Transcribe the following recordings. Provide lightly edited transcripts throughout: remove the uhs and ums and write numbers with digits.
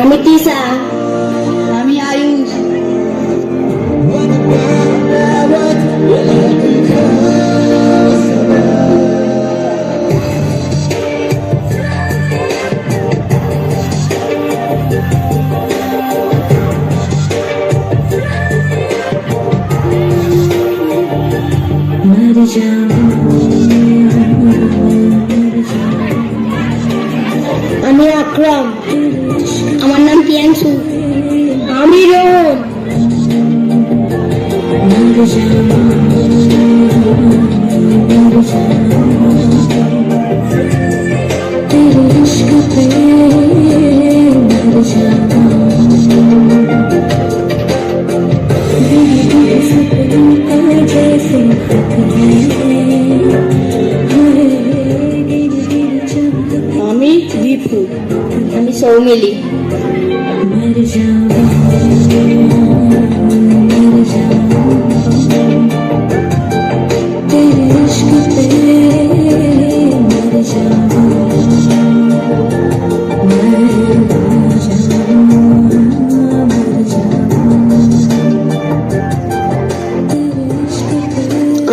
আমি তিশা। আমি আয়ুষ। আমি আকরাম। আমার নাম পিয়াংশু। আমি রোহন। আমি দীপু। আমি সৌমিলি।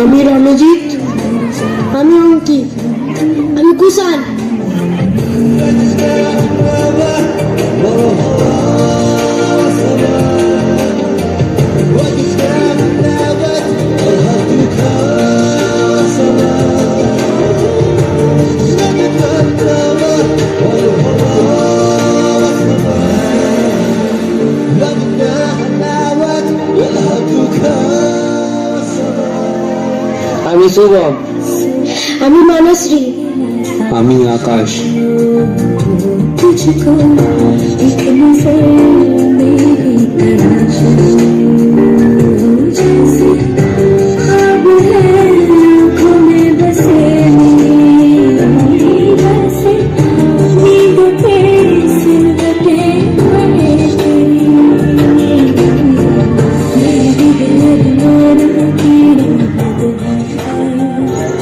আমি রণজিৎ। আমি অঙ্কিত। আমি কুষাণ। আমি শুভম। আমি মানশ্রী। আমি আকাশ।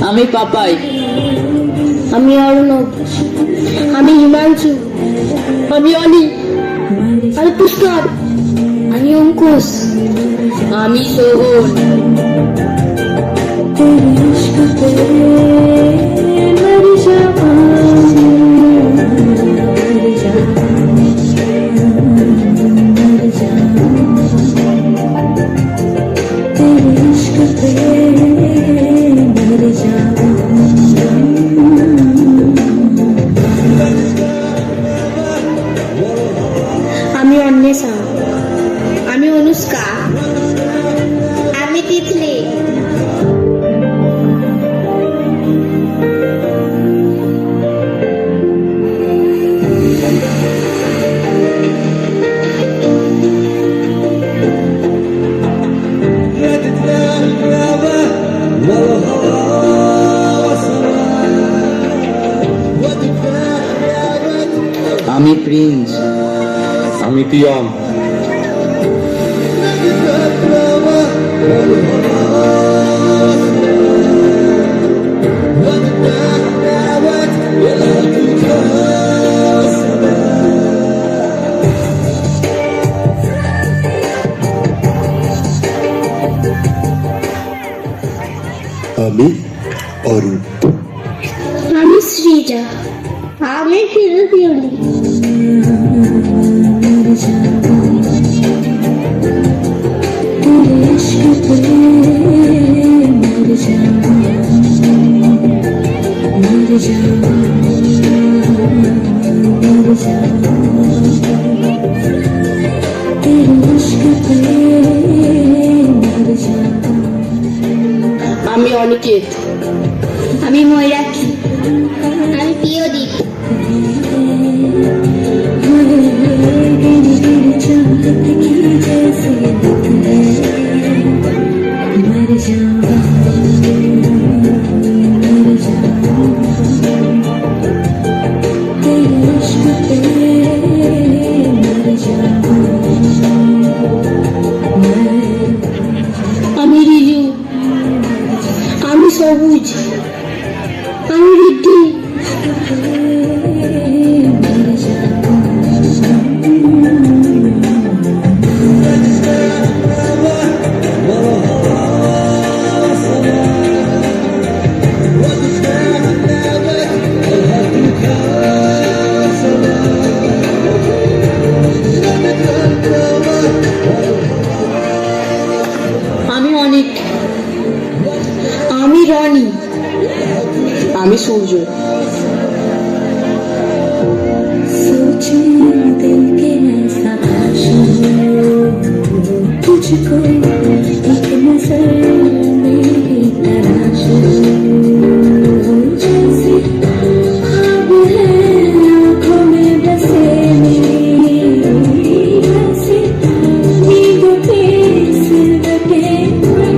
আমি পাপাই। আমি অর্ণব। আমি হিমাংশু। আমি অলি। আমি পুষ্কর। আমি অঙ্কুশ। আমি সোহন। আমি অন্বেষা। আমি অনুষ্কা। আমি তিতলি। আমি প্রিন্স। আমি পিয়ম। আমি অরূপ। আমি শ্রীজা। আমি ফিরোজী। আমি অনিকেত। আমি ময়ূরাক্ষী। আমি প্রিয়দীপ। সবুজ, আমি রিদ্ধি। আমি অনেক। আমি রনি। আমি সূর্য। तुझको एक नजर मेरी तलाश जैसे ख्वाब है आँखों में बसे मेरी वैसे नींदों पे सिलवटे हुए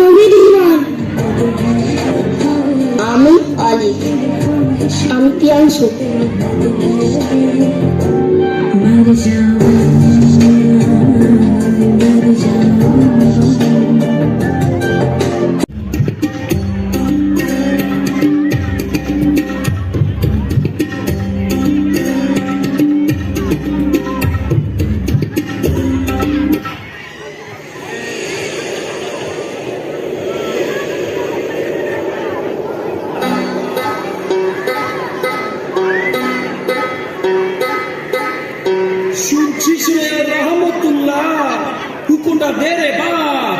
আমি ধীমান। আমি আলি। আমি পিয়াংশু। मर जाऊं मर जाऊं শুনছিস রে রহমতুল্লাহ, হুকুমটা দে রে বাপ।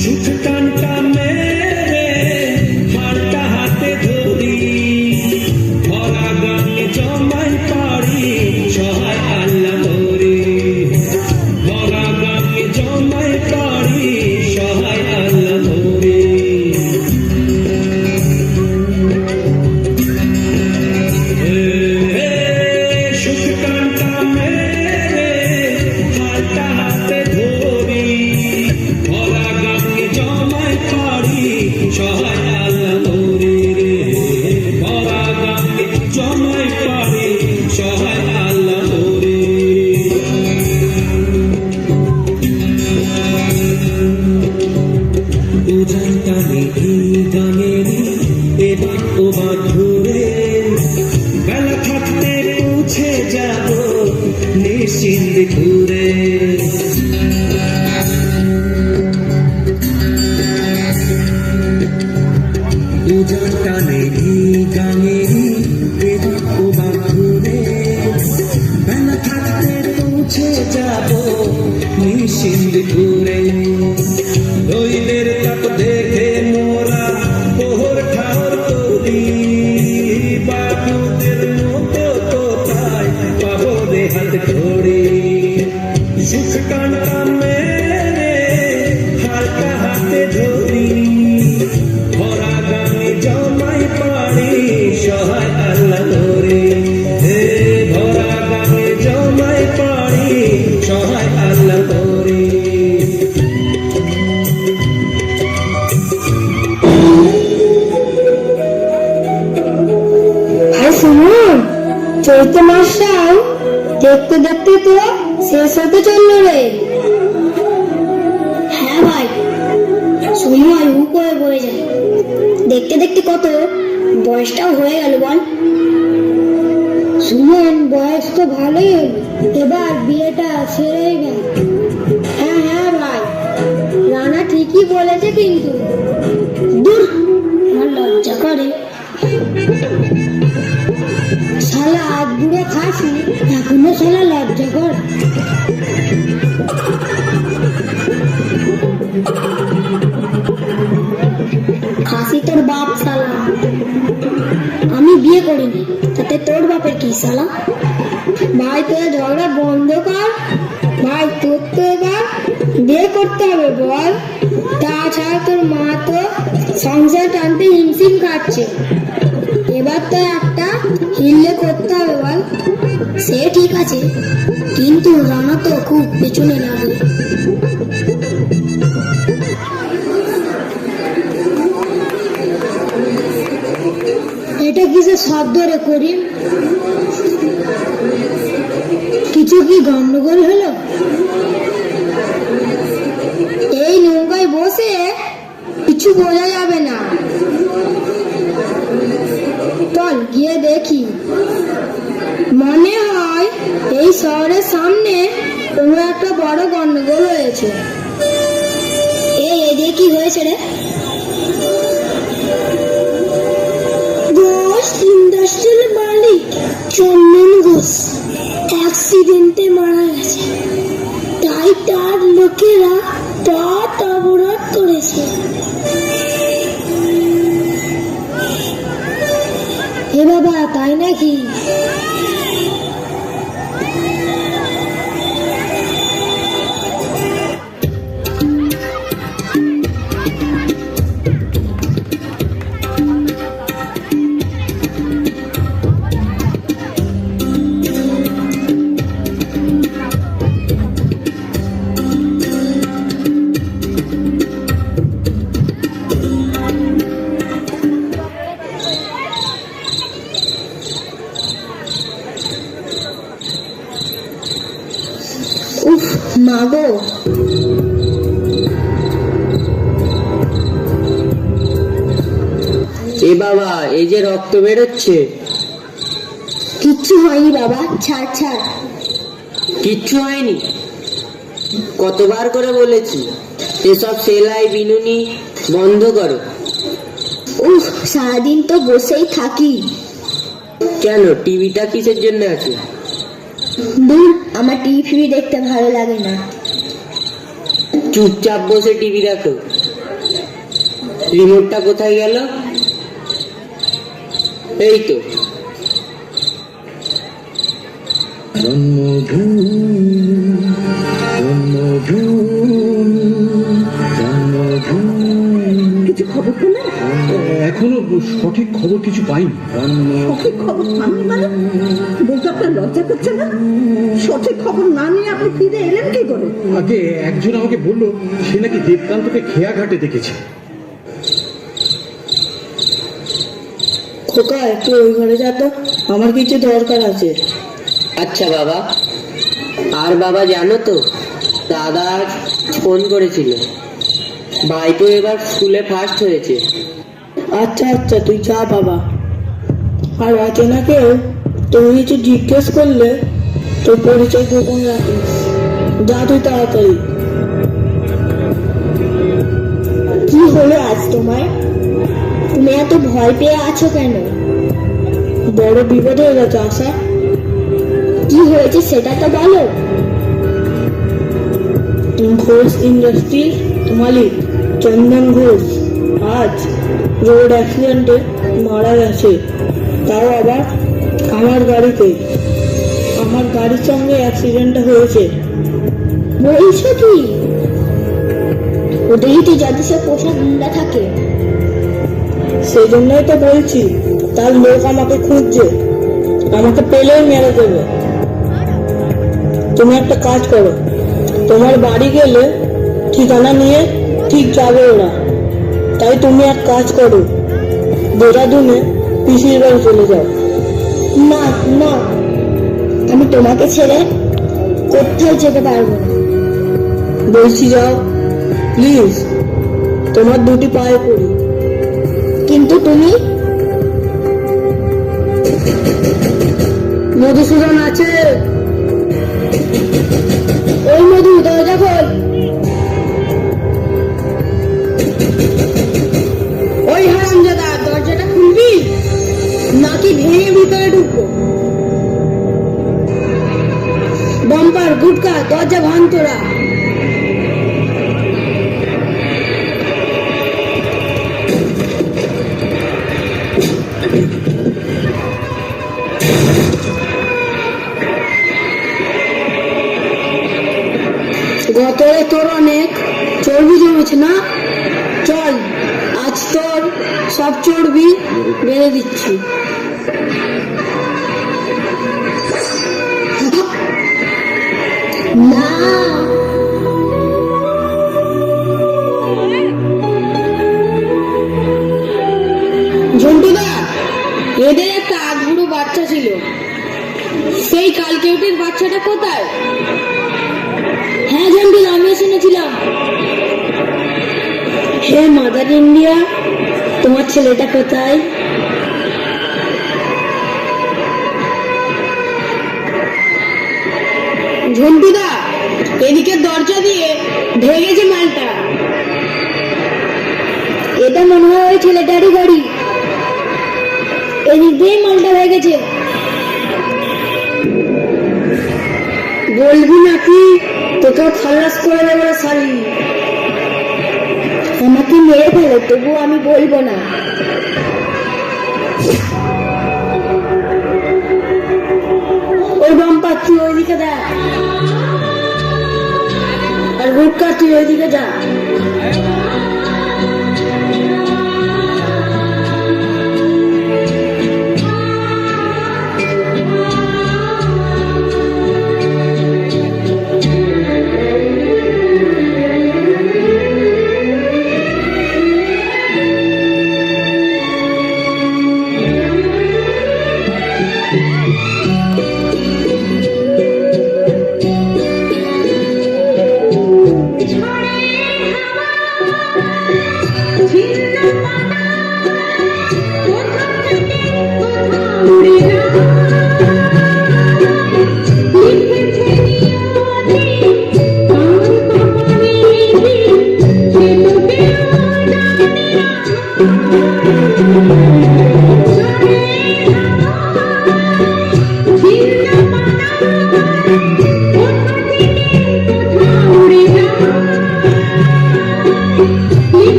সুখ টানটা মেরে হাড়টা হাতে ধরি, ভরা গানে জমাই পারি সহায় আল্লাহ ধরি, ভরা গানে জমাই পারি সহায় আল্লাহ ধরি। সুখ টানটা মেরে হাড়টা হাতে ধরি, ভরা গানে জমাই পারি সহায় আল্লাহ ধরি রে, ভরা গানে জমাই পারি সহায় আল্লাহ ধরি। উজানটানে এই গানেরই এবার ওবার ঘুরে, বেলা থাকতে পৌঁছে যাব নিশ্চিন্তে ঘুরে। উজানটানে এই গানেরই এবার ওবার ঘুরে, বেলা থাকতে পৌঁছে যাব নিশ্চিন্তে ঘুরে। দৈবের তাপ দেখে মোরা পোহর ঠাওর করি, বাবুদের মতো কোথায় পাবো রে হাত ধরে। সুখ টানটা মেরে হালকা হাতে ধরি, ভরা গানে জমাই পারি সহায় আল্লাহ ধরে, হে ভরা গানে জমাই পারি সহায় আল্লাহ ধরে। ভাই শুনুন, চৈত্র মাসটাও দেখতে দেখতে তো শেষ হতে চললো রে। হ্যাঁ ভাই, সময় হু করে বয়ে যায়। দেখতে দেখতে কত বয়সটাও হয়ে গেল বল। সুমন বয়স তো ভালোই হলো, এবার বিয়েটা সেরেই গেল। হ্যাঁ হ্যাঁ ভাই, রানা ঠিকই বলেছে, কিন্তু দূর, আমার লজ্জা করে। শালা আজ বুড়ো খাসি, এখনো শালা লজ্জা কর। খাসি তোর বাপ শালা, আমি বিয়ে করিনি, তাতে তোর বাপের কি শালা। ভাই তোর ঝগড়া বন্ধ কর ভাই, তোর তো এবার বিয়ে করতে হবে বল। তাছাড়া তোর মা তো সংসার টানতে হিমশিম খাচ্ছে, এবার তো একটা হিল্লে করতে হবে বল। সে ঠিক আছে, কিন্তু রানা তো খুব পেছনে লাগে। হাত ধরে করিম, কিছু কি গন্ডগোল হলো? এই নৌকায় বসে কিছু বোঝা যাবে না, চল গিয়ে দেখি। মনে হয় এই শহরের সামনে কোনো একটা বড় গন্ডগোল হয়েছে। এই কি হয়েছে রে? ঘোষ ইন্ডাস্ট্রিয়াল মালিক চন্দন ঘোষ অ্যাক্সিডেন্টে মারা গেছে, তাই তার লোকেরা পথ অবরোধ করেছে। হে বাবা, তাই নাকি? উফ মাগো, এ বাবা, এই যে রক্ত বেরোচ্ছে। কিচ্ছু হয়নি বাবা, ছাড় ছাড়। কিচ্ছু হয়নি? কতবার করে বলেছি এসব সেলাই বিনুনি বন্ধ করো। উফ, সারাদিন তো বসেই থাকি। কেন, টিভিটা কিসের জন্য আছে? দূর, আমার টিভি দেখতে ভালো লাগে না। চুপচাপ বসে টিভি দেখো। রিমোটটা কোথায় গেল? এই তো। কিছু খবর পেলে? এখনো সঠিক খবর কিছু পাইনি। সঠিক খবর পাননি মানে? বলতে আপনার লজ্জা করছে না? সঠিক খবর না নিয়ে আপনি ফিরে এলেন কি করে? আগে একজন আমাকে বলল সে নাকি দেবকান্তকে খেয়া ঘাটে দেখেছে। খোকা, একটু ওই ঘরে যা তো, আমার কিছু দরকার আছে। আচ্ছা বাবা। আর বাবা, জানো তো দাদা আজ ফোন করেছিল, ভাইপো এবার স্কুলে ফার্স্ট হয়েছে। আচ্ছা আচ্ছা, তুই যা বাবা। আর অচেনাকে তুমি কিছু জিজ্ঞেস করলে তোর পরিচয় গোপন রাখিস। যা তুই তাড়াতাড়ি। কি হলো আজ তোমার? তুমি এত ভয় পেয়ে আছো কেন? বড় বিপদ হয়ে গেছে আশা। কি হয়েছে সেটা তো বলো। ঘোষ ইন্ডাস্ট্রিজ মালিক চন্দন ঘোষ আজ রোড অ্যাক্সিডেন্টে মারা গেছে, তাও আবার আমার গাড়িতে। আমার গাড়ির সঙ্গে অ্যাক্সিডেন্টটা হয়েছে। বলছো কি? ওদেরই তো যদি সে পোষা গুন্ডা থাকে। সেই জন্যই তো বলছি, তার লোক আমাকে খুঁজছে, আমাকে পেলেই মেরে দেবে। তুমি একটা কাজ করো, তোমার বাড়ি গেলে ঠিকানা নিয়ে ঠিক যাবে ওরা। তাই তুমি এক কাজ করো, দেরাদুনে পিসির বাড়ি চলে যাও। না না, আমি তোমাকে ছেড়ে কোথাও যেতে পারবো না। বলছি যাও প্লিজ, তোমার দুটি পায়ে পড়ি। কিন্তু তুমি মধুসূদন আছে? ওই মধু, দরজা খোল। ওই হারামজাদা, দরজাটা খুলবি নাকি ভেঙে ভিতরে ঢুকবো? বাম্পার গুটকা, দরজা ভাঙ তোরা। গতরে তোর অনেক চর্বি জমেছে না? চল, আজ তোর সব চর্বি বেড়ে দিচ্ছি। না, ঝন্টুদা, এদের একটা এই কালকেউটের বাচ্চাটা কোথায়? হ্যাঁ জানবিল, আমিও শুনেছিলাম। হে মাদার ইন্ডিয়া, তোমার ছেলেটা কোথায়? ঝন্টুদা, এদিকে দরজা দিয়ে ভেঙেছে মালটা। এটা মনে হয় ওই ছেলেটারই গাড়ি। এদিক দিয়ে মালটা ভেঙেছে। বলবি নাকি তোকেও খালাস করে দেবো শালি। আমাকে মেরে ফেলো, তবু আমি বলবো না। ওই বাম্পা, তুই ওইদিকে দেখ, আর গুটকা তুই ওইদিকে যা।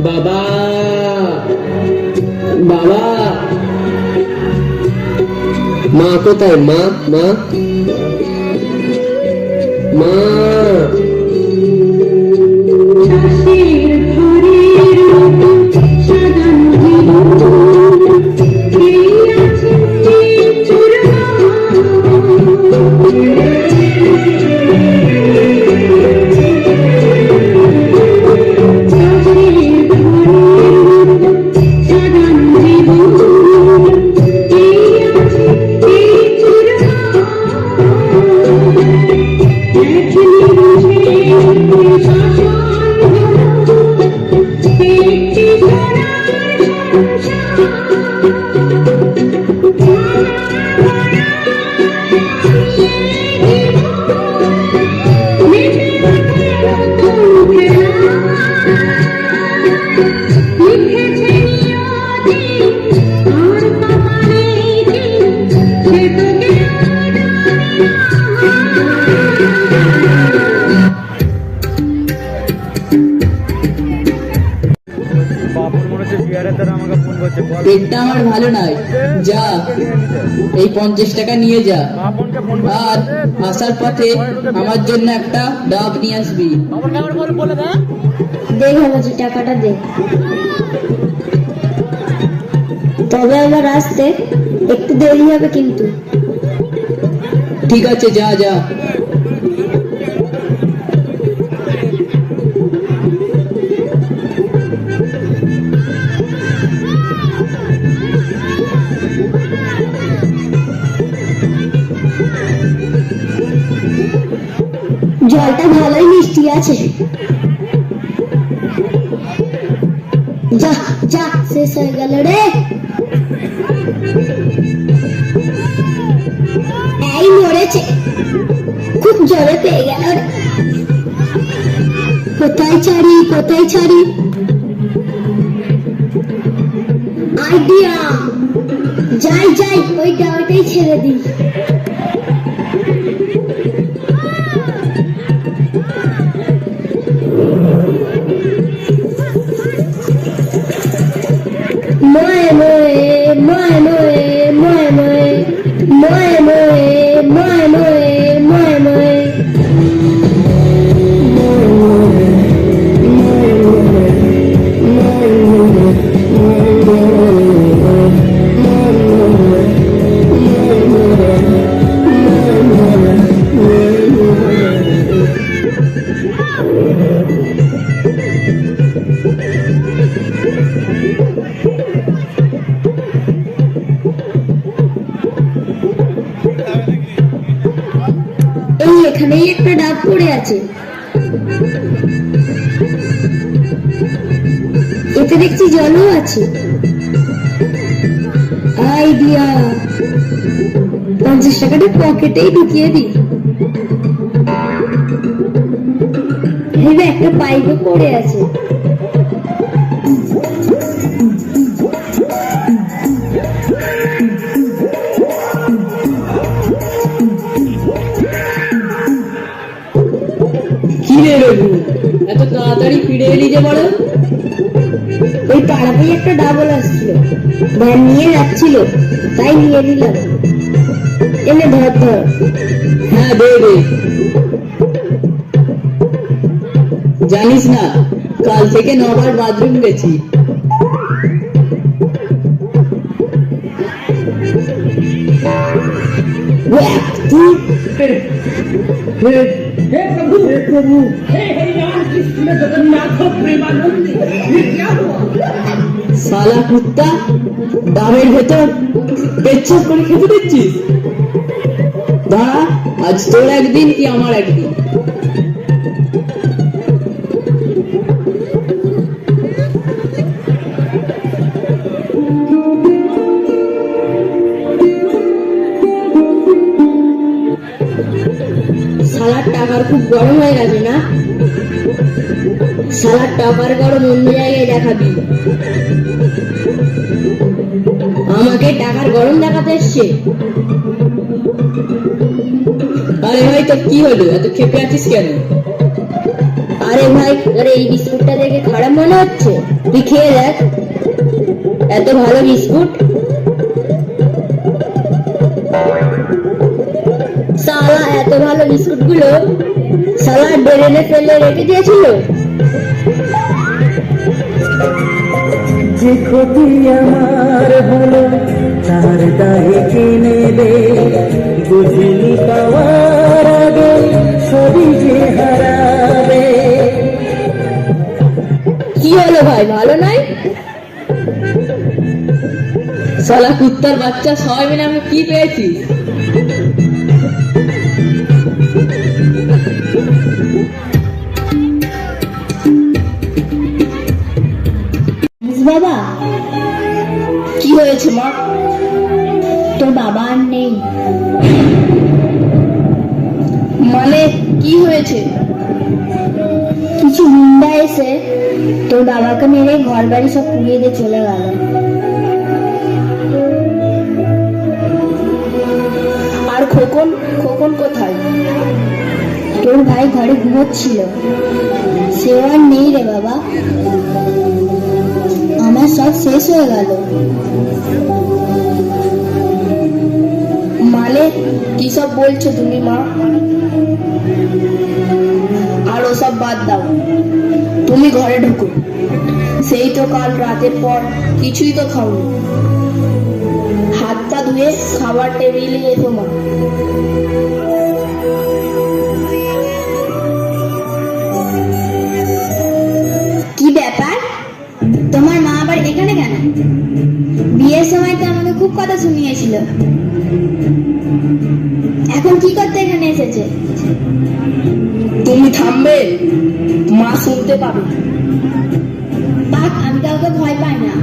বাবা, বাবা, মা কোথায়? মা, মা, মা। পেটটা আমার ভালো নয়, যা এই 50 টাকা নিয়ে যা, আর আসার পথে আমার জন্য একটা ডাব নিয়ে আসবি। দে ভাবছি, টাকাটা দে। তবে আবার আসতে একটু দেরি হবে কিন্তু। ঠিক আছে, যা যা। জলটা ভালোই মিষ্টি আছে। যা যা, শেষ হয়ে গেল রে। এই মরেছে, খুব জলে পেয়ে গেল রে। কোথায় ছাড়ি, কোথায় ছাড়ি? আইডিয়া, যাই যাই, ওইটাই ছেড়ে দিই। Moe moe, moe moe, moe moe, moe moe, moe moe, moe moe. এখানেই একটা ডাব পড়ে আছে, এতে দেখছি জলও আছে। আইডিয়া, 50 টাকাটা পকেটেই ঢুকিয়ে দিই। ভেবে একটা পাইপও পড়ে আছে। কি রে রঘু, এত তাড়াতাড়ি ফিরে এলি যে বলো? ওই পাড়াতেই একটা ডাবল আসছিল, ভ্যান নিয়ে যাচ্ছিল, তাই নিয়ে নিলাম। এনে ধর ধর। হ্যাঁ দে দে। জানিস না, কাল থেকে 9 বার বাথরুম গেছি। हे प्रभु, हे हरिराम कृष्ण जगन्नाथ प्रेमानंद, ये क्या हुआ? साला कुत्ता, ডাবের ভেতর পেচ্ছাপ করে খেতে দিচ্ছিস? দাঁড়া, আজ তোর একদিন কি আমার একদিন। শালার টাকার খুব গরম হয়ে গেছে না? শালার টাকার গরম অন্য জায়গায় দেখাবি, আমাকে টাকার গরম দেখাতে এসছে। আরে ভাই, তোর কি হলো? এত খেপে আছিস কেন? আরে ভাই, আরে এই বিস্কুটটা দেখে খারাপ মনে হচ্ছে? তুই খেয়ে দেখ, এত ভালো বিস্কুট। শালা এত ভালো বিস্কুট গুলো শালা ড্রেনে ফেলে রেখে দিয়েছিল। যে ক্ষতি আমার হলো তার দায়ে কিনে দে, বুঝিনি পাওয়ার আগে সবই যে হারাবে। কি হলো ভাই, ভালো নয়? শালা কুত্তার বাচ্চা, সবাই মিলে আমি কি পেয়েছি? বাবা, কি হয়েছে মা? তোর বাবা আর নেই। মানে কি হয়েছে? কিছু গুন্ডা এসে তোর বাবাকে মেরে ঘর বাড়ি সব পুড়িয়ে দিয়ে চলে গেল। আর খোকন, খোকন কোথায়? তোর ভাই ঘরে ঘুমোচ্ছিল, সেও আর নেই রে বাবা। আমার সব শেষ হয়ে গেল। মানে কি সব বলছো তুমি মা? আর ওসব বাদ দাও, তুমি ঘরে ঢুকো। সেই তো কাল রাতের পর কিছুই তো খাওনি। হাত পা ধুয়ে খাবার টেবিলে এসো মা। কি ব্যাপার, তোমার মা আবার এখানে কেন? বিয়ের সময় তো আমাকে খুব কথা শুনিয়েছিল, এখন কি করতে এখানে এসেছে? তুমি থামবে, মা শুনতে পাবে। পাক, আমি কাউকে ভয় পাই না।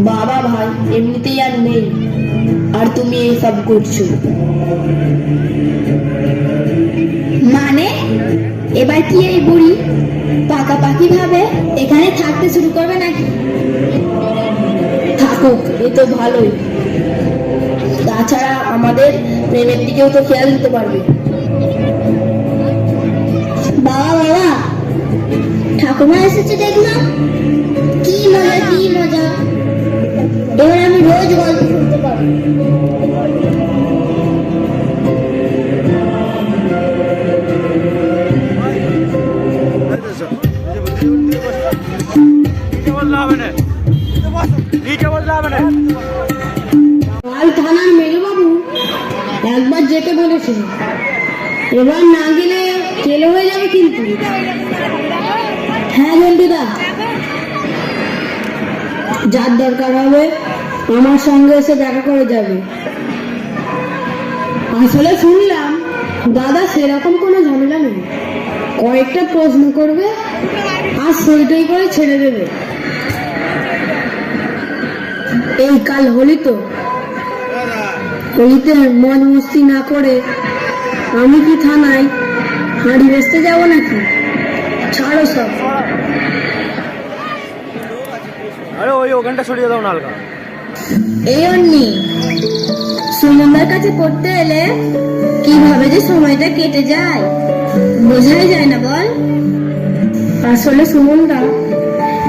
বাবা ভাই এমনিতেই আর নেই, আর তুমি এইসব করছো। মানে এবার কি এই বুড়ি পাকাপাকি ভাবে এখানে থাকতে শুরু করবে নাকি? থাকুক, এ তো ভালোই। তাছাড়া আমাদের প্রেমের দিকেও তো খেয়াল দিতে পারবে। বাবা বাবা, ঠাকুমা এসেছে দেখলাম, কি মজা কি মজা, এবার আমি রোজ গল্প শুনতে পারবো। কাল থানার মেজবাবু একবার যেতে বলেছিল, এবার না গেলে জেলে হয়ে যাবে কিন্তু। হ্যাঁ বন্ধুদা, যার দরকার হবে আমার সঙ্গে এসে দেখা করে যাবে। আসলে শুনলাম দাদা সেরকম কোনো ঝামেলা নেই, কয়েকটা প্রশ্ন করবে আর সেইটাই করে ছেড়ে দেবে। এই কাল হোলি তো, হোলিতে মজ মস্তি না করে আমি কি থানায় হাঁড়ি বেচতে যাবো নাকি? ছাড়ো সব। এই অন্নি সুমনদার কাছে পড়তে এলে কিভাবে যে সময়টা কেটে যায় বোঝাই যায় না বল। আসলে সুমনদা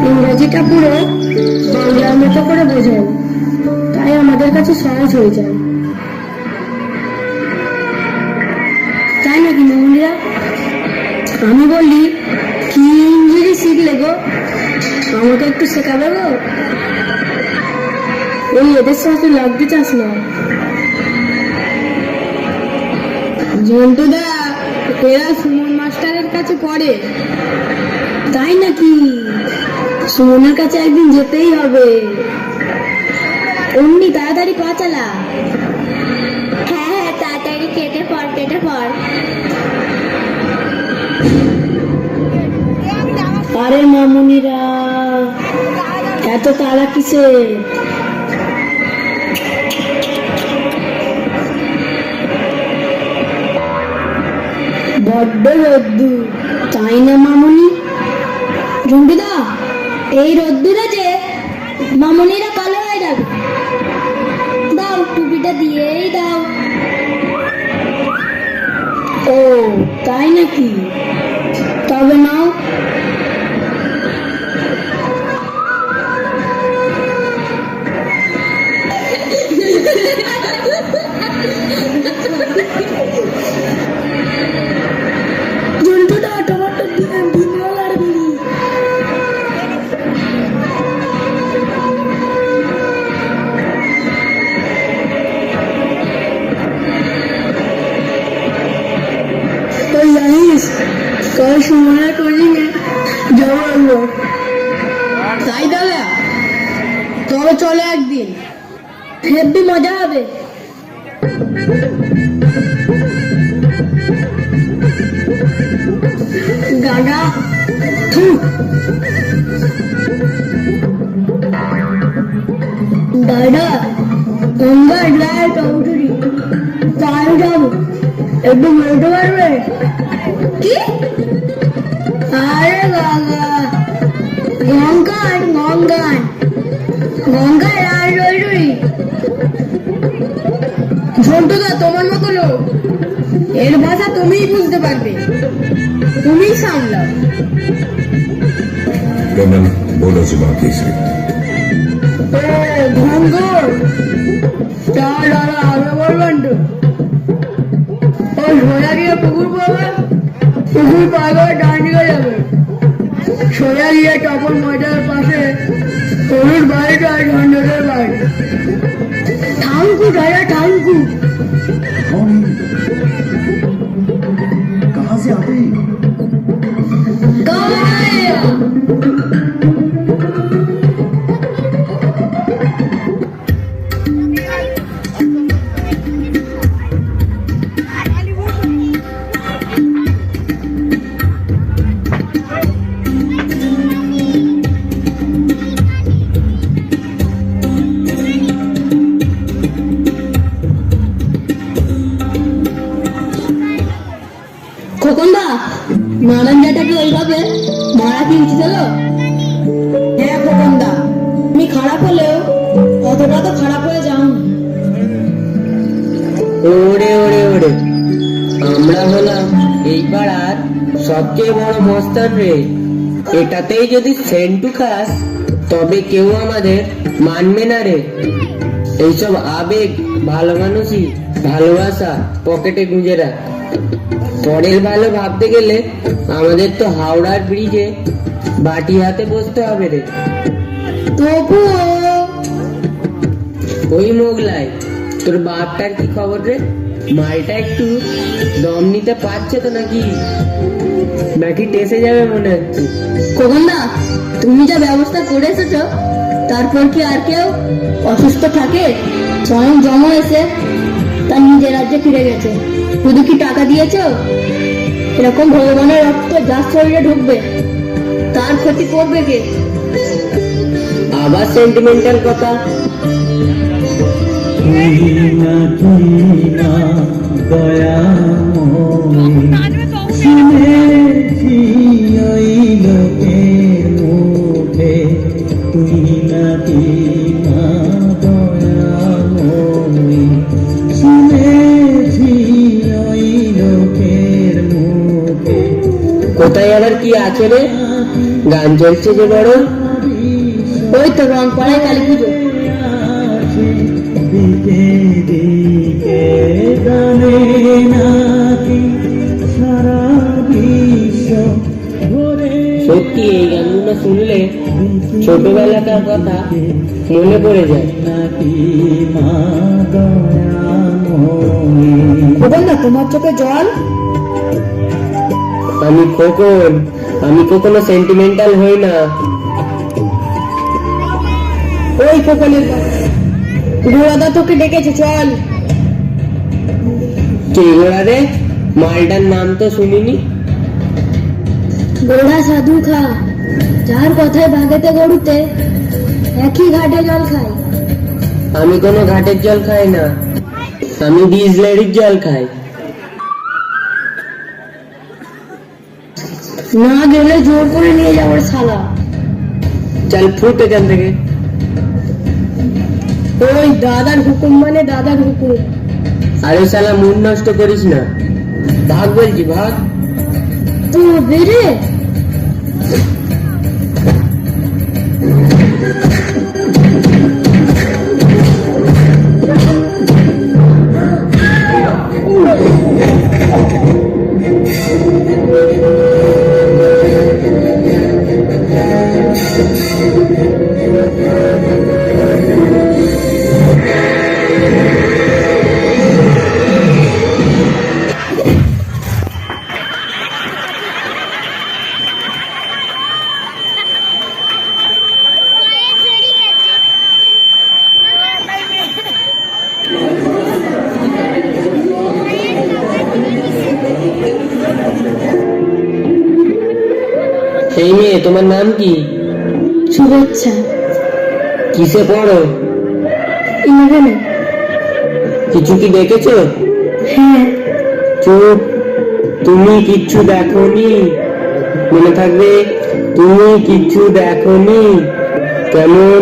ইংরেজিটা পুরো বাংলার মতো করে বোঝায়, তাই আমাদের কাছে সহজ হয়ে যায়। তাই নাকি মহুলিয়া? আমি বললি কি ইংরেজি শিখলে গো, আমাকে একটু শেখাবে গো? ওই এদের সাথে লাগতে চাস না। জন্টুদা এরা সুমন মাস্টারের কাছে পড়ে। তাই নাকি? সুমনের কাছে একদিন যেতেই হবে। অমনি তাড়াতাড়ি পা চালা। হ্যাঁ হ্যাঁ তাড়াতাড়ি কেটে পড় কেটে পড়। আরে মামুনিরা এত তাড়া কিসে? বড্ড রোদ্দুর, তাই না মামুনি? ঝুন্টুদা এই রোদ্দুরে যে মামুনিরা কালো হয়ে যাবে। দাও টুপিটা দিয়েই দাও। ও তাই নাকি? তবে নাও। ঝুন্টুদা টমাটো ভিমরোল আর বিড়ি। তুই জানিস কাল সুমনের কোচিংয়ে যাবো। তাই দাদা? তবে চলে একদিন, হেব্বি মজা হবে। গাগা দাদা গঙ্গা ড্রাই চৌধুরী তাই যাবো, একটু বলতে পারবে কি? আরে গাগা গঙ্গান গঙ্গান গঙ্গা রায় চৌধুরী। ঝন্টুদা তোমার মতো লোক, এর ভাষা তুমিই বুঝতে পারবে, তুমিই সামলাও। रमन बोलो जुबान तीसरी ভঙ্গর দাঁড়া আগে বলবেন তো। ওই সোজা গিয়ে পুকুর পড়বে, পুকুর পার করে ডান দিকে যাবে, সোজা গিয়ে টপর ময়দানের পাশে তরুর বাড়িটা ঝন্ডের বাড়ি। ঠাঙ্কু দাদা ঠাঙ্কু। कहाँ से आते हैं? খোকনদা নারায়ণজাটাকে ওইভাবে ভাড়া কিনতে চলো। হ্যাঁ খোকনদা, তুমি খারাপ হলেও অতটা তো খারাপ হয়ে যাও। ওরে ওরে ওরে, আমরা হলাম এই পাড়ার সবচেয়ে বড় মস্তান রে। এটাতেই যদি সেন্টু খাস তবে কেউ আমাদের মানবে না রে। এইসব আবেগ ভালো মানুষই ভালোবাসা পকেটে গুঁজে রাখ। পরের ভালো ভাবতে গেলে আমাদের তো হাওড়ার ব্রিজে বাটি হাতে বসতে হবে রে। তবুও ওই মোগলাই, তোর বাপটার কি খবর রে? মালটা একটু দম নিতে পারছে তো নাকি? নাকি টেসে যাবে মনে হচ্ছে। খোকনদা তুমি যা ব্যবস্থা করে এসেছো তারপর কি আর কেউ অসুস্থ থাকে? স্বয়ং জম এসে তার নিজের রাজ্যে ফিরে গেছে। শুধু কি টাকা দিয়েছো? এরকম ভগবানের রক্ত যার শরীরে ঢুকবে তার ক্ষতি করবে কে? আবার সেন্টিমেন্টাল কথা। শুনেছি ওই লোকের মুখে তুই নাকি মা দয়াময়ী। শুনেছি ওই লোকের মুখে। কোথায় আবার কি আছে রে? গান চলছে যে বড়। ওই তো রংপাড়ায় কালী পুজো। দিকে দিকে গানে নাকি সারা বিশ্ব ভরে। সত্যি এই গানগুলো শুনলে ছোটবেলাকার কথা মনে পড়ে যায়। নাকি মা দয়াময়ী। খোকন দা, তোমার চোখে জল? আমি খোকন, আমি কখনো সেন্টিমেন্টাল হই না। ওই খোকনের ঘোড়াদা তোকে ডেকেছে, চল। কে গোড়া রে? মালটার নাম তো শুনিনি। গোড়া সাধু খা, যার কথায় ভাগেতে গরুতে একই ঘাটে জল খায়। আমি কোনো ঘাটের জল খাই না, আমি বিজলারির জল খাই। না গেলে জোর করে নিয়ে যাওয়ার শালা। চল ফুট এখান থেকে। ওই দাদার হুকুম মানে দাদার হুকুম। আরে শালা মুড নষ্ট করিস না, ভাগ বলছি ভাগ। তো বেরে এই মেয়ে, তোমার নাম কি? শুভেচ্ছা। কিসে পড়ো? ইলেভেনে। কিছু কি দেখেছো? হ্যাঁ। চুপ, তুমি কিচ্ছু দেখোনি। মনে থাকবে, তুমি কিচ্ছু দেখোনি। কেমন?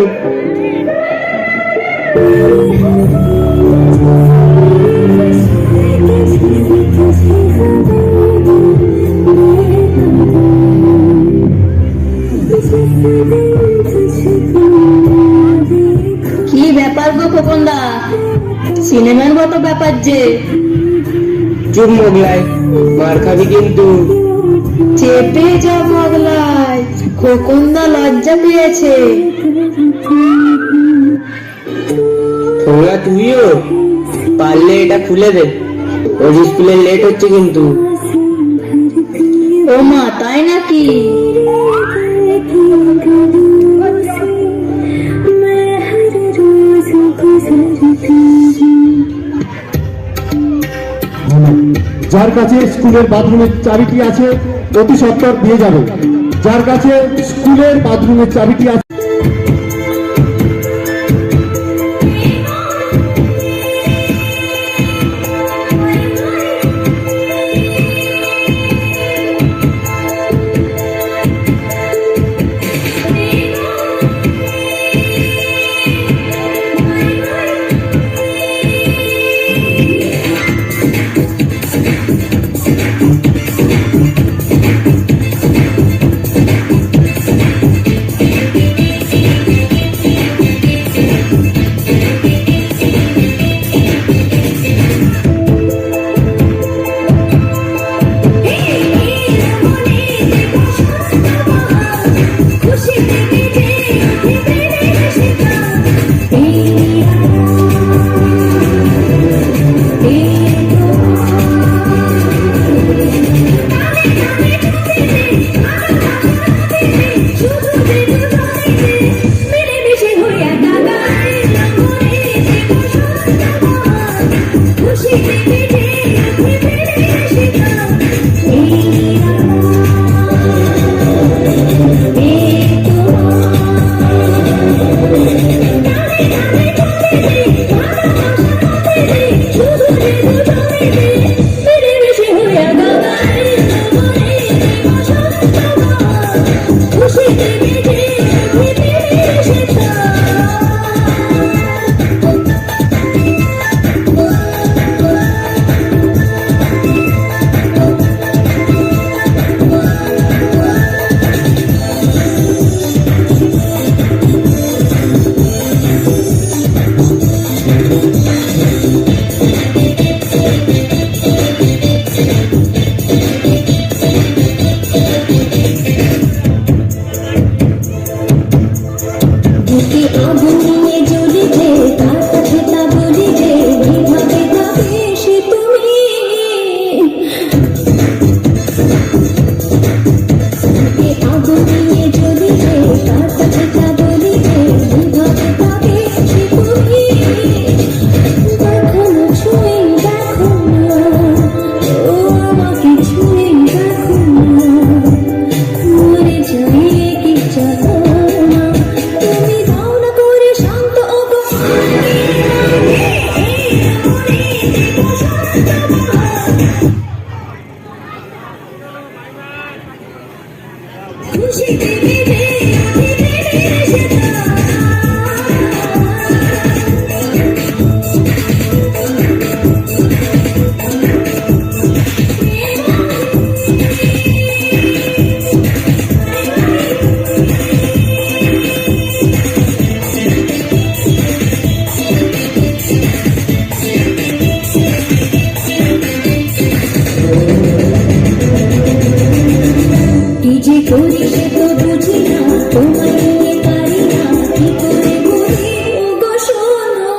কি ব্যাপার গো খোকন দা, সিনেমার মতো ব্যাপার যে। চুপ মোগলাই, মার খাবি কিন্তু। চেপে যা মগলাই, খোকন দা লজ্জা পেয়েছে। তোমরা তুইও পারলে এটা খুলে দে, ওর স্কুলে লেট হচ্ছে কিন্তু। ও মা, তাই নাকি? যার কাছে স্কুলের বাথরুমের চাবিটি আছে অতি সত্বর দিয়ে যাবে। যার কাছে স্কুলের বাথরুমের চাবিটি আছে আগুন নিয়ে জ্বলি যে তার কাছে তা বলি যে কিভাবে ভাবে সে তুমি আগুন নিয়ে জ্বলি যে তার কাছে তা বলি যে কিভাবে ভাবে সে তুমি দেখো না ছুঁয়ে দেখো না ও আমাকে ছুঁয়ে দেখো না মরে যাই কি জানো না তুমি দাও না করে শান্ত ওগো খুশি দেবে কি যে করি সে তো বুঝি না তোমায় নিয়ে পারি না কি করে বলি ওগো শোনো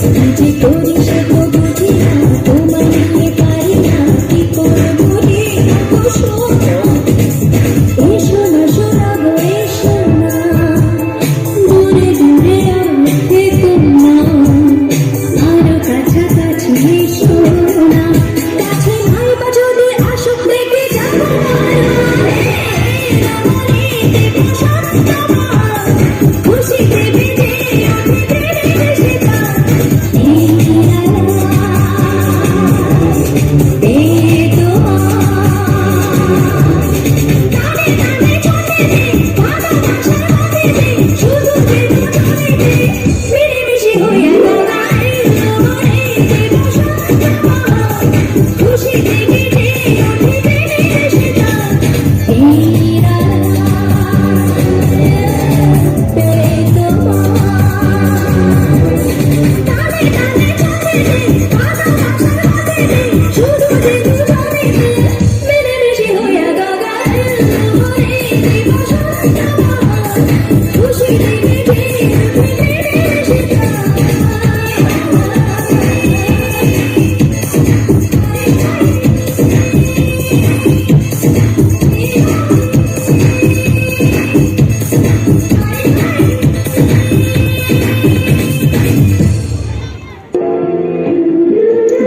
কি যে করি সে তো বুঝি না তোমায় নিয়ে পারি না কি করে বলি ওগো শোনো এসো না শোনাবো এসো না দূরে দূরে আর থেকো না আরো কাছাকাছি এসো না কাছে নাই বা যদি আসুক দেখে যাবো খুশি দেবে যে আমি দেবে সেটা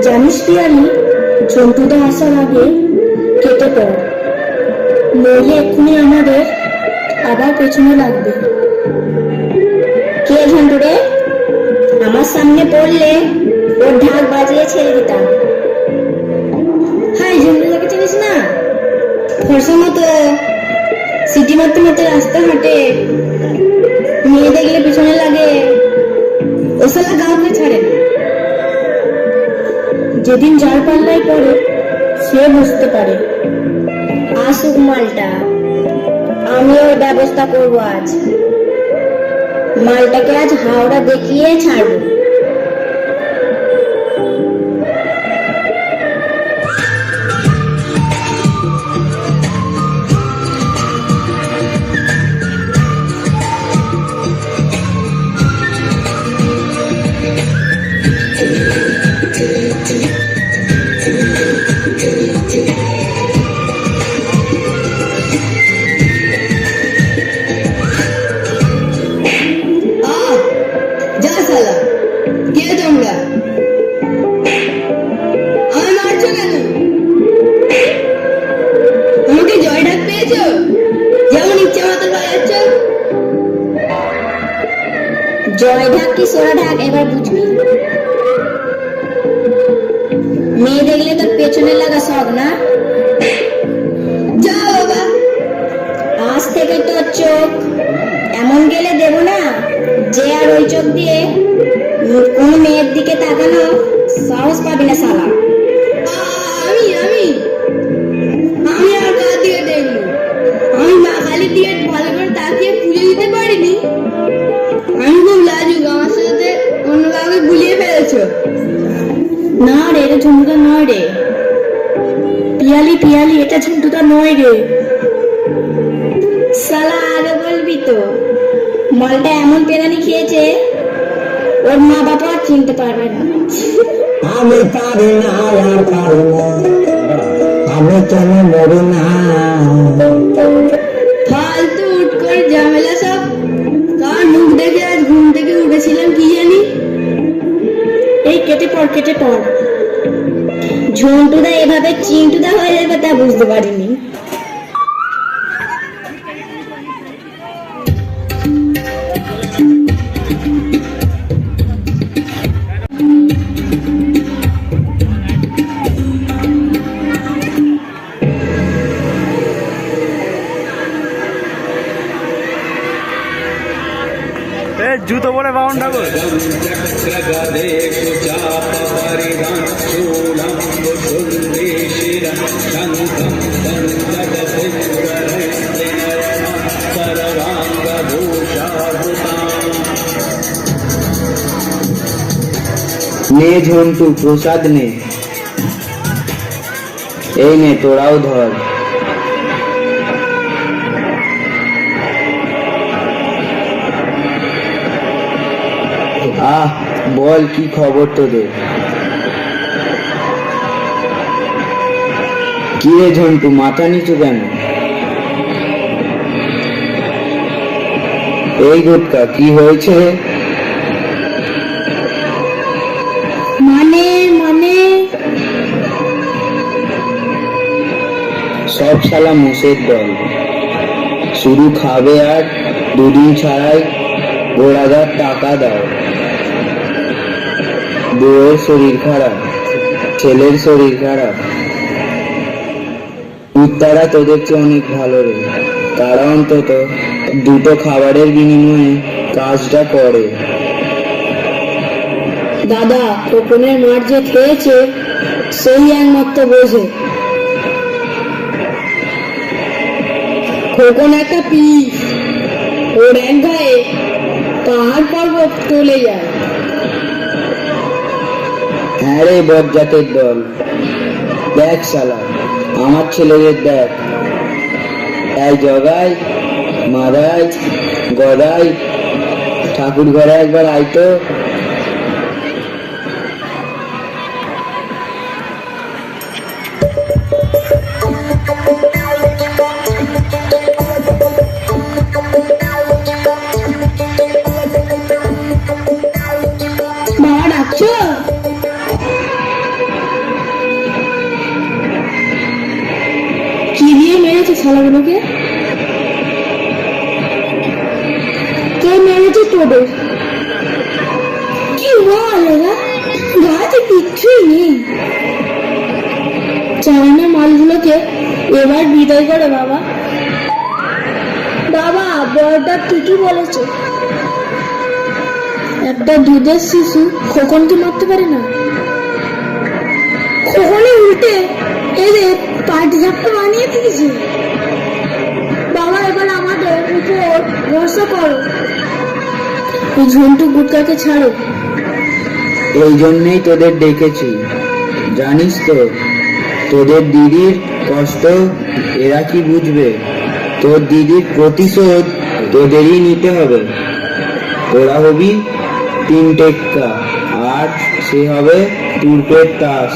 জানিস পিয়ালি জন্তুদা আসার আগে কেটে পড় নইলে এক্ষুনি আমাদের আবার পেছনে লাগবে কে ঝন্টু রে আমার সামনে পড়লে ওর ঢাক বাজিয়ে ছেড়ে দিতাম হাই ঝন্টুদাকে চিনিস না ফর্সা মতো সিটি মারতে মারতে রাস্তা হাঁটে মেয়ে দেখলে পিছনে লাগে ও সালা গাঁকে ছাড়ে না যেদিন যার পাল্লায় পড়ে সে বুঝতে পারে আসুক মালটা আমি ওর ব্যবস্থা করবো আজ মালটাকে আজ হাওড়া দেখিয়ে ছাড়বো জয় ঢাক কি সোরা ঢাক এবার বুঝবি মেয়ে দেখলে তোর পেছনে লাগা শখ না যা বাবা আজ থেকে তোর চোখ এমন গেলে দেব না যে আর ওই চোখ দিয়ে কোন মেয়ের দিকে তাকানো সাহস পাবি না শালা আমি আমি আমি আর কার দিকে দেখবো আমি মা কালীর দিকে ভালো করে তাকিয়ে পুজো দিতে পারিনি আমি খুব লাজুক আমার সাথে অন্য কাউকে গুলিয়ে ফেলেছো না রে এটা ঝুমুটা নয় রে পিয়ালি পিয়ালি এটা ঝুমটুটা নয় রে শালা আগে বলবি তো, মালটা এমন পেরানি খেয়েছে ওর মা বাবা আর চিনতে পারবে না। আমি পারি না আর পারি না, আমি কেন মরি না। ফালতু উঠ করে ঝামেলা সব। কার মুখ দেখে আজ ঘুম থেকে উঠেছিলাম কি জানি। এই কেটে পড় কেটে পড়। ঝন্টুদা এভাবে চিন্টুদা হয়ে যাবে তা বুঝতে পারিনি। জুতো পরে বামন ঠাকুর। নে ঝন্টু, প্রসাদ নে। এই নে, তোরাও ধর। আহ, বল কি খবর তোদের? কি রে ঝন্টু, মাথা নিচু কেন? এই গুটকা, কি হয়েছে? মানে মানে সব শালা মোষের দল, শুধু খাবে আর দুদিন ছাড়াই ঘোড়াদার টাকা দাও। বউয়ের শরীর খারাপ, ছেলের শরীর খারাপ। কুত্তারা তোদের চেয়ে অনেক ভালো রে, তারা অন্তত দুটো খাবারের বিনিময়ে কাজটা করে। দাদা, খোকনের মার যে খেয়েছে সেই একমাত্র বোঝে। খোকন একটা পিস, ওর এক গায়ে পাহাড় পর্বত চলে যায়। হ্যাঁ রে বজ্জাতের দল, দেখ শালা আমার ছেলেদের দেখ। এই জগাই, মাদাই, গদাই, ঠাকুর ঘরে একবার আইতো। বাবা ডাকছো? কি দিয়ে মেরেছে শালাগুলোকে? কে মেরেছে তোদের? কি বল এরা, গাছে কিচ্ছুই নেই। চালানোর মালগুলোকে এবার বিদায় করে বাবা। বাবা, বড়টা ঠিকই বলেছে, একটা দুধের শিশু খোকনকে মারতে পারে না। খোকনে উল্টে এদের পাটি ঝাপটা বানিয়ে দিয়েছে। বাবা, এবার আমাদের উপর ভরসা করো, এই ঝন্টু গুটকাকে ছাড়ো। এই জন্যেই তোদের ডেকেছি, জানিস তো তোদের দিদির কষ্ট এরা কি বুঝবে। তোর দিদির প্রতিশোধ তোদেরই নিতে হবে। তোরা হবি তিন টেক্কা আর সে হবে তুর্পের তাস।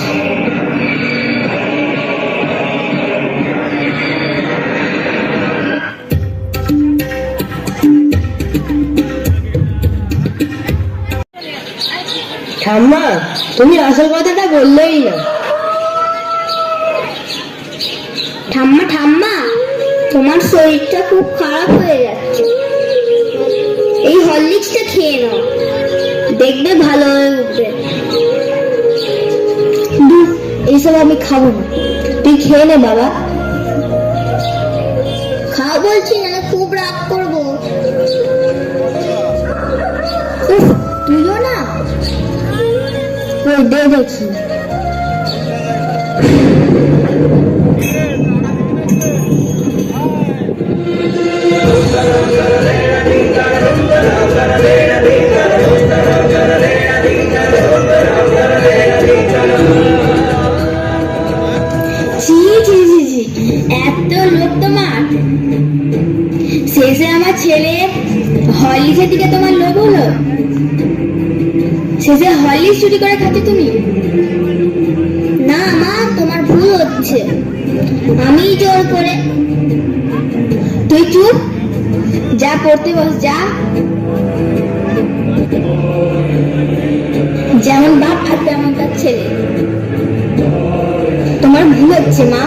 ঠাম্মা, তুমি আসল কথাটা বললেই না। ঠাম্মা ঠাম্মা, তোমার শরীরটা খুব খারাপ হয়ে যাচ্ছে, এই হরলিক্সটা খেয়ে নাও, দেখবে ভালো হয়ে উঠবে। এইসব আমি খাবো না, তুই খেয়ে নে বাবা। খাও বলছি না, খুব রাগ করবো। তুইও না, ওই দে দেখি। এত লোক তোমার, শেষে আমার ছেলে হরলিক্সের দিকে তোমার লোভ হলো? শেষে হরলিক্স চুরি করে খাচ্ছ তুমি? না মা, তোমার ভুল হচ্ছে। আমি জোর করে। তুই চুপ, যা পড়তে বস, যা। যেমন বাপ আর তেমন তার ছেলে। তোমার ভুল হচ্ছে মা।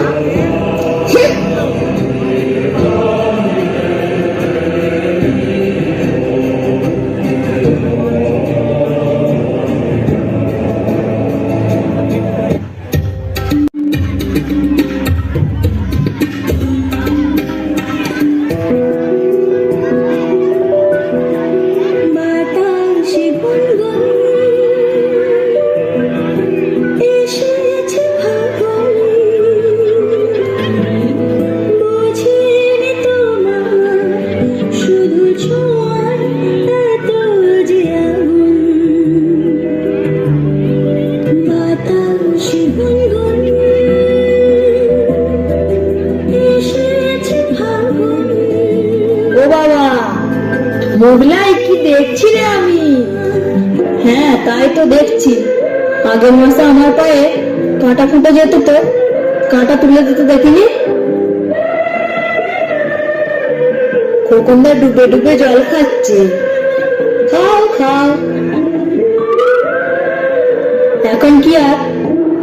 ও বাবা, মোগলাই কি দেখছি রে আমি? হ্যাঁ, তাই তো দেখছি। আগের মাসে আমার পায়ে কাঁটা ফুটে যেত, তো কাঁটা তুলে দিতে দেখিনি? খোকনদা ডুবে ডুবে জল খাচ্ছে। খাও খাও। এখন কি আর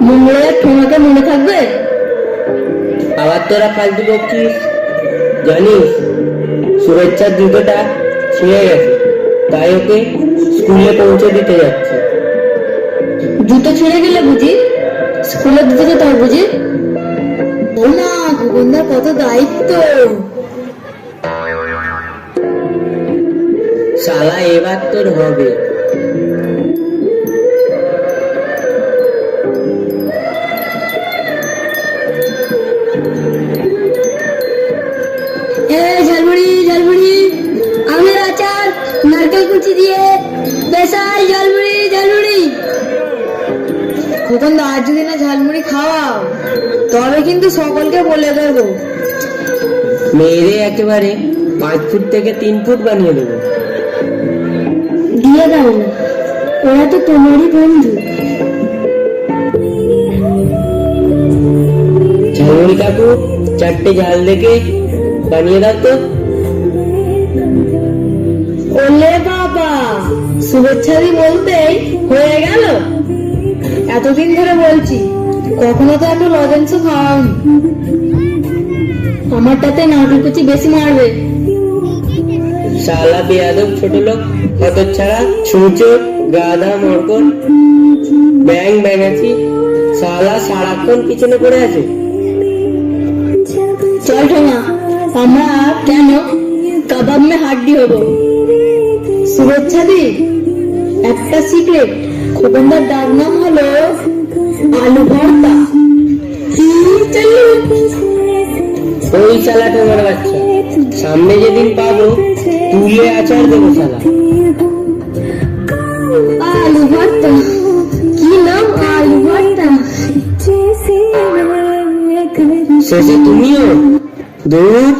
মঙ্গলের তোমাকে মনে থাকবে? আবার তোরা ফালতু বকছিস। জানিস শুভেচ্ছার জুতোটা ছিঁড়ে গেছে, তাই ওকে স্কুলে পৌঁছে দিতে যাচ্ছে। জুতো ছিঁড়ে গেলে বুঝি স্কুলে দিতে যেতে হবে বুঝি? ও না, খোকনদার কত দায়িত্ব। শালা এবার তোর হবে। ঝালমুড়ি ঝালমুড়ি, আমের আচার, নারকেল কুচি দিয়ে বেসাই ঝালমুড়ি ঝালমুড়ি। খোকনদা, আজ যদি না ঝালমুড়ি খাওয়াও তবে কিন্তু সকলকে বলে দেবো। মেয়েরে একেবারে 5 ফুট থেকে 3 ফুট বানিয়ে দেবো। দিয়ে দাও না, ওরা তো তোমারই বন্ধু। ঝালমুড়ি কাকু, 4টে ঝাল দেখে বানিয়ে দাও তো। ওলে বাবা, শুভেচ্ছাদি বলতেই হয়ে গেল? এতদিন ধরে বলছি, কখনো তো একটু লজেন্স খাওয়াওনি। আমারটাতে নারকেল কুচি বেশি মারবে। শালা বেয়াদব ছোট লোক, হতচ্ছাড়া, ছুঁচো, গাধা, মরকন, ব্যাং ব্যাঙাচি, শালা সারাক্ষণ পিছনে পড়ে আছে। চল ঠোঙা, আমরা কেন কাবাব মে হাড্ডি হবো। শুভেচ্ছাদি, একটা সিক্রেট, খোকনদার ডাক নাম হলো আলু ভর্তা। ওই শালা তোমার বাচ্চা, সামনে যেদিন পাবো তুলে আচার দেবো শালা। আলু ভর্তা, কি নাম আলু ভর্তা। শেষে তুমিও দৌড়।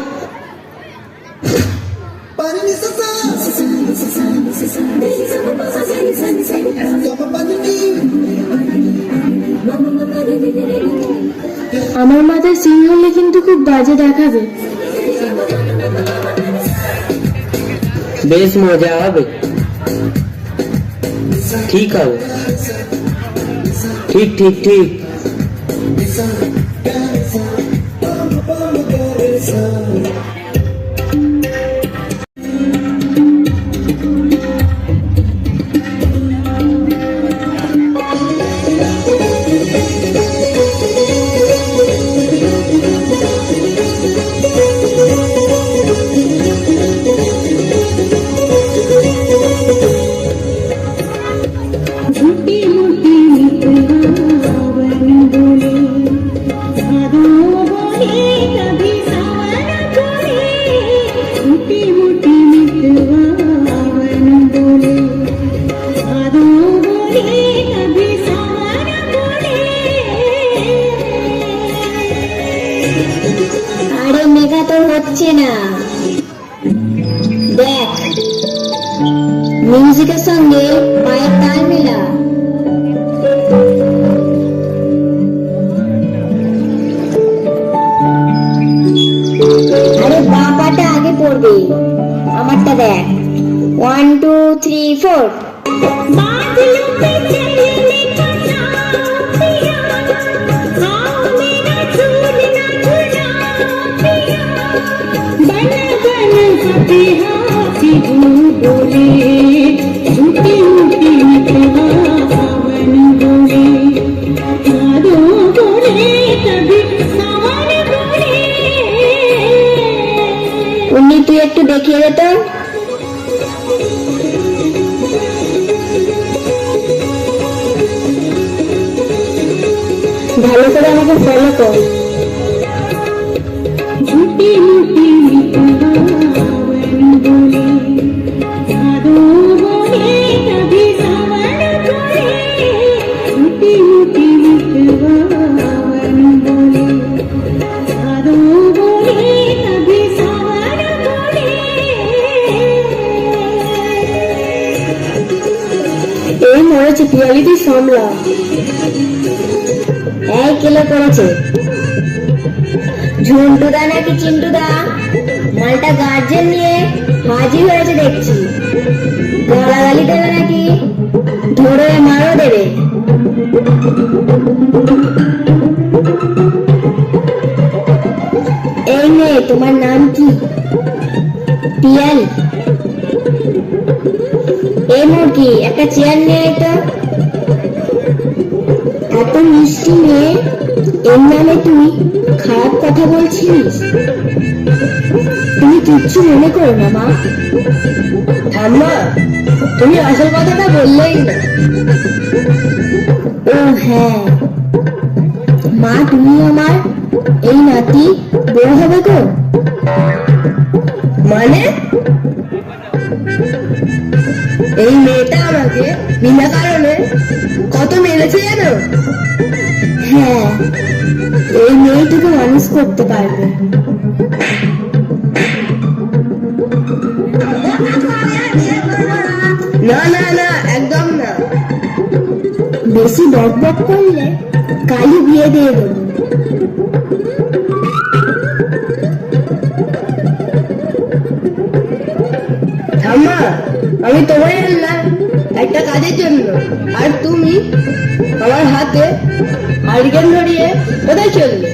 আমার মাথায় সিং হলে কিন্তু খুব বাজে দেখাবে। বেশ মজা হবে, ঠিক হবে। ঠিক ঠিক ঠিক। झूठी मोटी निकलावर মিউজিকের সঙ্গে পায়ের তাল মেলা। আরে বাবাটা আগে পড়বে, আমারটা দেখ। 1 2 3 4। উনি তুই একটু দেখিয়ে দে তো। ভালো করে আমাকে ফলো কর। এই মরেছে পিয়ালি, তুই সামলা। এই কিলো করেছে ঝন্টুদা নাকি চিন্টুদা, মালটা গার্জেন নিয়ে হাজির হয়েছে দেখছি। গালাগালি দেবে নাকি? ধরে মারও দেবে। এই মেয়ে, তোমার নাম কি? পিয়ালি। এই মুরগি, একটা চেয়ার নিয়ে আয় তো। এত মিষ্টি মেয়ে, এর নামে তুই খারাপ কথা বলছিস? তুমি কিচ্ছু মনে করো না মা। ঠাম্মা, তুমি আসল কথাটা বললেই না। ও হ্যাঁ মা, তুমি আমার এই নাতি বড় হবে গো। মানে? এই মেয়েটা আমাকে বিনা কারণে কত মেরেছে জানো? হ্যাঁ, এই মেয়েটাকে মানুষ করতে পারবে। না না না, একদম না। বেশি বক বক করলে কালই বিয়ে দিয়ে দেবো। ঠাম্মা, আমি তোমায় আনলাম একটা কাজের জন্য, আর তুমি আমার হাতে হারিকেন ধরিয়ে কোথায় চললে?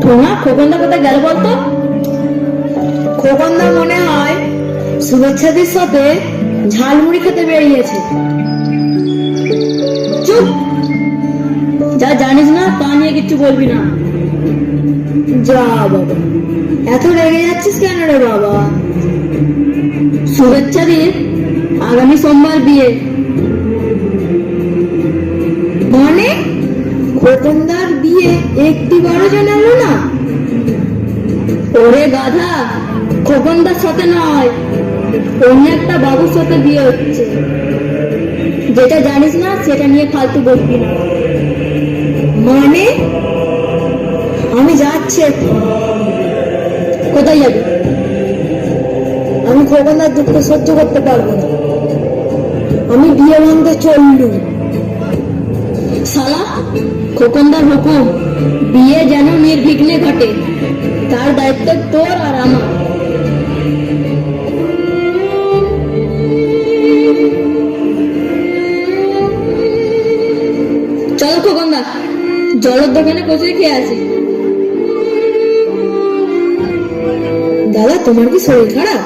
তোমার খোকনদা কোথায় গেল বলতো? খোকনদা মনে হয় শুভেচ্ছাদের সাথে ঝালমুড়ি খেতে বেরিয়েছে। চুপ, যা জানিস না তা নিয়ে কিচ্ছু বলবি না। যা বাবা, এত রেগে যাচ্ছিস কেন রে বাবা? শুভেচ্ছাদের আগামী সোমবার বিয়ে। মানে খোকনদার বিয়ে একটি বারো জানালো না? ওরে গাধা, খোকনদার সাথে নয়, অন্য একটা বাবুর সাথে বিয়ে হচ্ছে। যেটা জানিস না সেটা নিয়ে ফালতু বলবি না। মানে? আমি যাচ্ছি। কোথায় যাবি? আমি খোকনদার দুঃখ সহ্য করতে পারবো না। আমি বিয়ে ভাঙতে চললুম। শালা, খোকনদার হুকুম বিয়ে যেন নির্বিঘ্নে ঘটে, তার দায়িত্ব তোর আর আমার। চলো খোকনদা, জলের দোকানে বসে খেয়ে আসি। দাদা, তোমার কি শরীর খারাপ?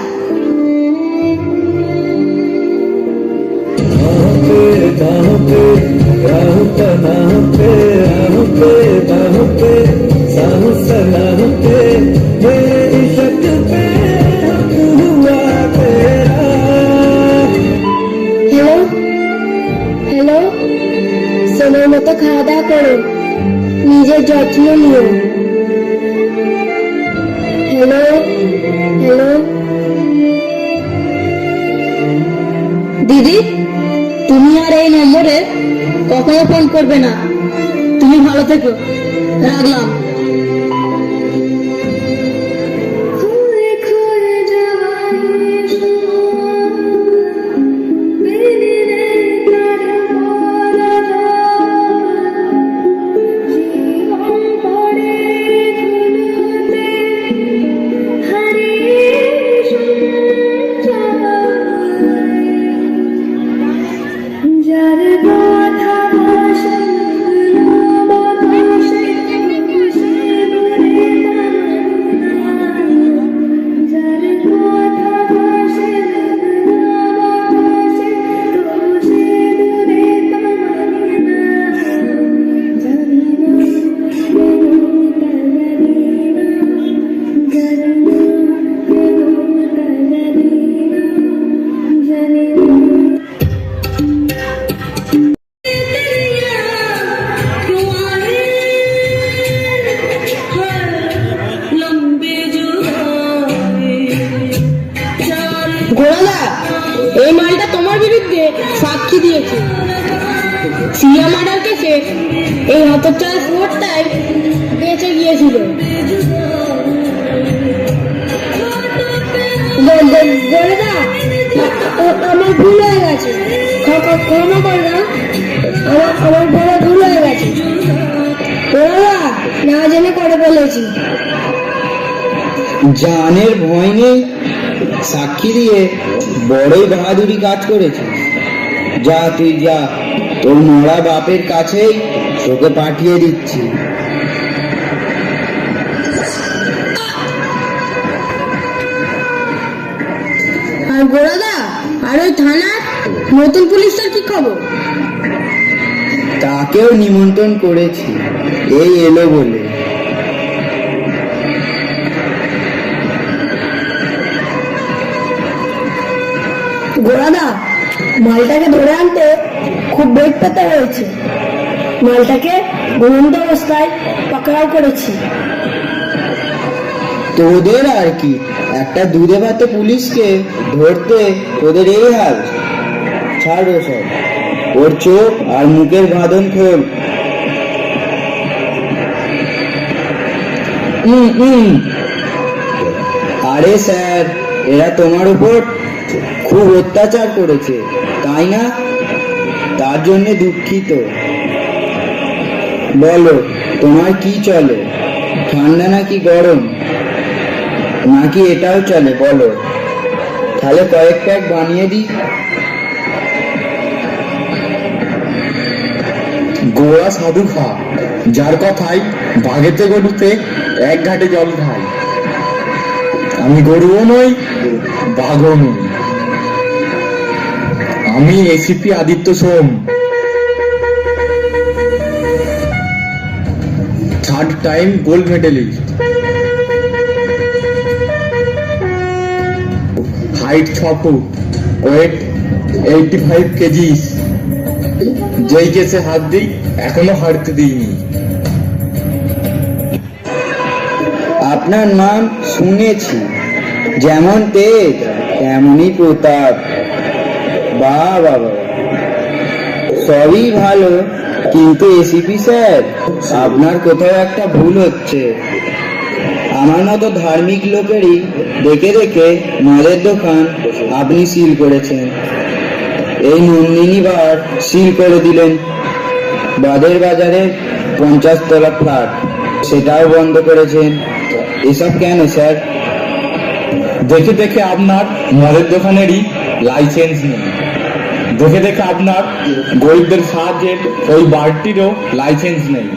হ্যালো হ্যালো, সময় মতো খাওয়া দাওয়া করো, নিজের যত্ন নিও। হ্যালো হ্যালো দিদি, তুমি আর এই নম্বরে কখনো ফোন করবে না। তুমি ভালো থেকো, রাখলাম। ঘোড়াদা, এই মালটা তোমার বিরুদ্ধে সাক্ষী দিয়েছে। সিয়া মার্ডার কেসে এই হতচ্ছাড়া শুয়োরটাই বেঁচে গিয়েছিল। গোড়াদা, আমার ভুল হয়ে গেছে, ক্ষমা কর না, আমার বড় ভুল হয়ে গেছে। গোড়াদা, না জেনে করে বলেছি। জানের ভয় নেই, সাক্ষী দিয়ে বড়ই বাহাদুরি কাজ করেছিস। যা তুই যা, তোর মরা বাপের কাছেই তোকে পাঠিয়ে দিচ্ছি। আর গোড়াদা, আর ওই থানার নতুন পুলিশটার কি খবর? তাকেও নিমন্ত্রণ করেছি, এই এলো বলে। গোড়াদা, মালটাকে ধরে আনতে খুব বেগ পেতে হয়েছে। মালটাকে ঘুমন্ত অবস্থায় পাকড়াও করেছি। তোদের আর কি, একটা দুধে ভাতে পুলিশকে ধরতে তোদের এই হাল। ছাড় সব, ওর চোখ আর মুখের বাঁধন খোল। আরে স্যার, এরা তোমার উপর খুব অত্যাচার করেছে, তাই না? তার জন্য দুঃখিত। বলো, তোমার কি চলে? ঠান্ডা নাকি গরম, নাকি এটাও চলে? বলো, তাহলে কয়েক প্যাক বানিয়ে দিই। গোয়া সাধু খা, যার কথায় বাঘেতে গরুতে এক ঘাটে জল খায়। আমি গরুও নই, বাঘও নই। আমি ACP Aditya Som, 3rd time gold medalist. Height 6 feet, weight 85 KGs. যেই কেসে হাত দিই এখনো হারতে দিইনি। আপনার নাম শুনেছি, যেমন তেজ তেমনই প্রতাপ। বাহ বাবা, সবই ভালো, কিন্তু এসিপি স্যার, আপনার কোথাও একটা ভুল হচ্ছে। আমার মতো ধার্মিক লোকেরই দেখে দেখে মদের দোকান আপনি সিল করেছেন। এই নন্দিনী বার সিল করে দিলেন। বাদের বাজারে 50 তলা ফ্ল্যাট, সেটাও বন্ধ করেছেন। এসব কেন স্যার? দেখে দেখে আপনার মদের দোকানেরই লাইসেন্স নেই। দেখে দেখে আপনার গরিবদের সাহায্যের ওই বারটিরও লাইসেন্স নেই।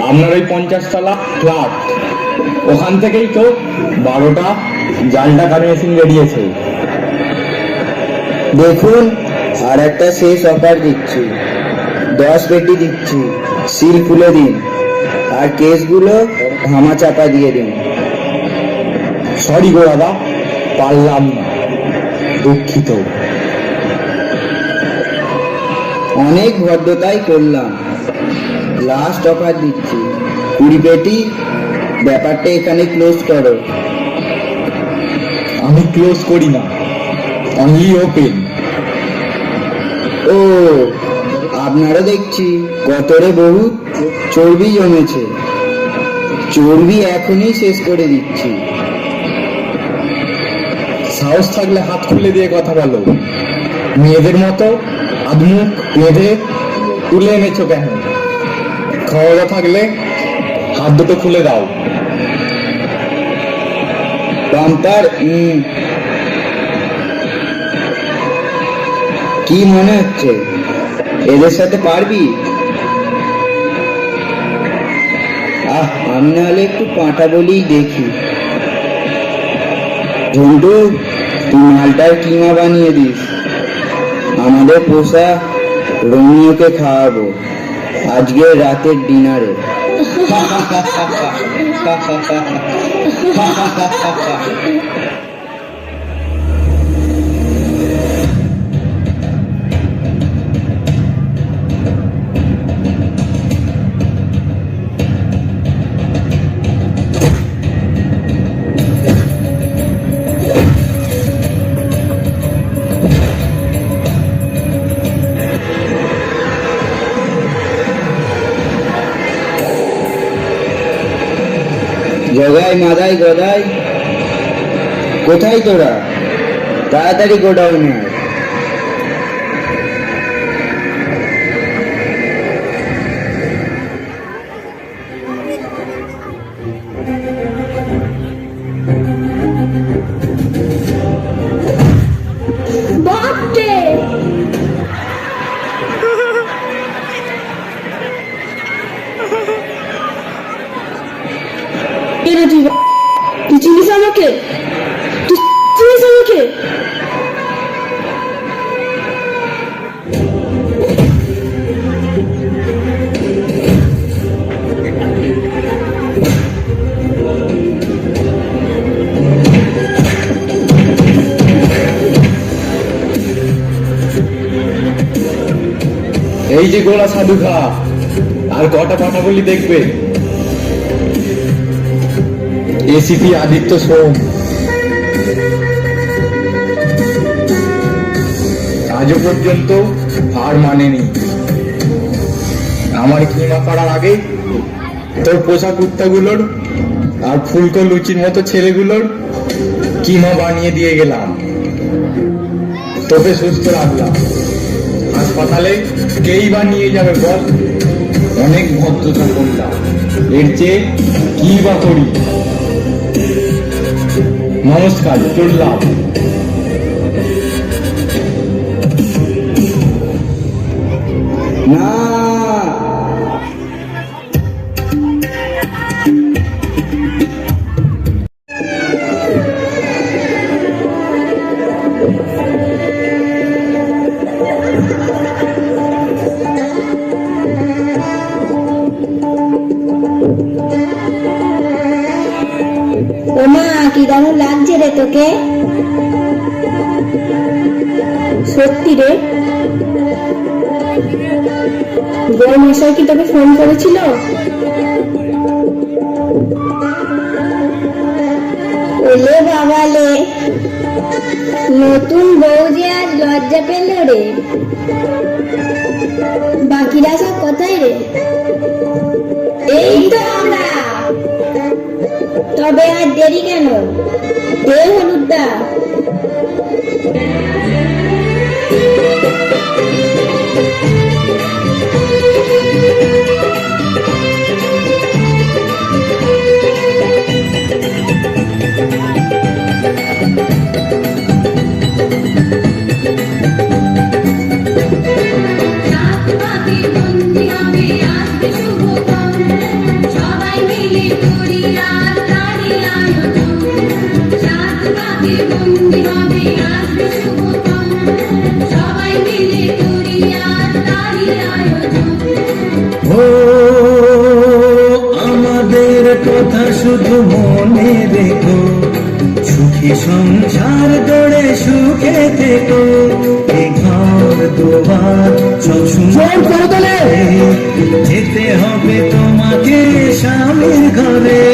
আপনার ওই 50 তলা ফ্ল্যাট, ওখান থেকেই তো 12টা জাল টাকার মেশিন বেরিয়েছে। দেখুন, আর একটা শেষ অফার দিচ্ছি, 10 পেটি দিচ্ছি, সিল খুলে দিন আর কেসগুলো ধামা চাপা দিয়ে দিন। সরি গো দাদা, পারলাম না, দুঃখিত। অনেক ভদ্রতাই করলাম, লাস্ট অফার দিচ্ছি, 20 পেটি। ব্যাপারটা এখানে ক্লোজ করো। আমি ক্লোজ করি না, অনলি ওপেন। ও আপনারও দেখছি কতরে বহু চর্বি জমেছে, চর্বি এখনই শেষ করে দিচ্ছি। সাহস থাকলে হাত খুলে দিয়ে কথা বলো, মেয়েদের মতো আধমুখ বেঁধে তুলে এনেছো কেন? ক্ষমতা থাকলে হাত দুটো খুলে দাও। পাম্পার কি মনে হচ্ছে এদের সাথে পারবি? আমি নাহলে একটু পাঁটা বলেই দেখি। ঝন্টু, তুই মালটার কিমা বানিয়ে দিস, আমাদের পোষা রোমিওকে খাওয়াবো আজকে রাতের ডিনারে। জগাই মাদাই গদাই, কোথায় তোরা? তাড়াতাড়ি গোডাউনে আয়। বাপরে, তুই চিনিস আমাকে? তুই চিনিস আমাকে? এই যে গোলা সাধু খা, আর কটা কথা বলি দেখবে। এসিপি আদিত্য সোম আজও পর্যন্ত হার মানেনি। আমার কিমা করার আগে তোর পোষা কুত্তাগুলোর আর ফুলকো লুচির মতো ছেলেগুলোর কিমা বানিয়ে দিয়ে গেলাম, তোকে সুস্থ রাখলাম। হাসপাতালে কেই বা নিয়ে যাবে বল? অনেক ভদ্রতা করলাম, এর চেয়ে কি বা করি? নমস্কার, চললাম। না, ওমা, কি দারুণ লাগছে রে তোকে। সত্যি রে? বড় মশাই কি তোকে ফোন করেছিল? ওলে বাবালে, নতুন বউ যে আজ লজ্জা পেল রে। বাকিরা সব কোথায় রে? এই তো আমরা। তবে আর দেরি কেন? দে হলুদদা। আমাদের কথা শুধু মনে রেখো, সুখী সংসার গড়ে সুখে থেকো। এ ঘর দুয়ার সব সুন্দর, যেতে হবে তোমাকে স্বামীর ঘরে।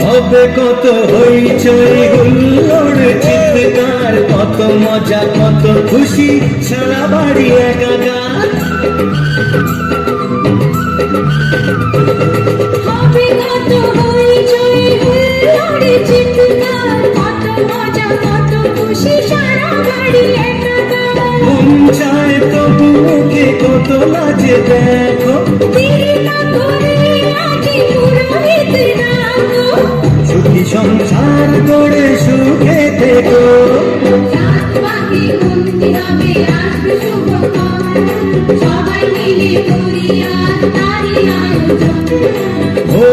হবে কত হইচই হুল্লোড় চিৎকার, কত মজা কত খুশি, সারা বাড়ি একাকার। হবে কত হইচই হুল্লোড় চিৎকার, কত মজা কত খুশি, সারা বাড়ি একাকার। মন চায় তবু মুখে কত লাজে দেখো, দেরি না করে আজি পুরোহিত ডাকো। সুখী সংসার গড়ে সুখে থেকো। রাত পাখি মন্দিরে আসবে শুভক্ষণ, সবাই মিলে করি আজ তারি আয়োজন। ও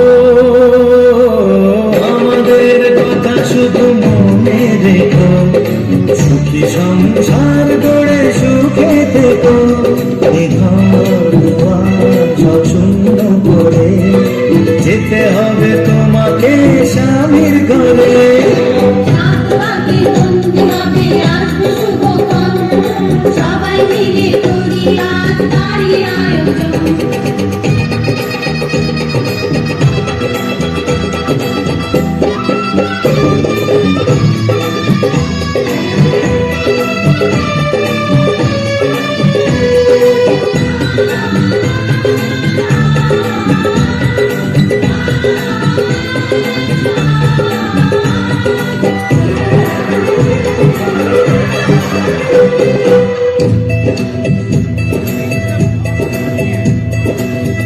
আমাদের কথা শুধু মনে রেখো, সুখী সংসার গড়ে সুখে থেকো। এ ঘর দুয়ার সব শূন্য করে যেতে হবে তোমাকে স্বামীর ঘরে। রাত পাখি মন্দিরে আসবে শুভক্ষণ, সবাই মিলে করি আজ তারি আয়োজন।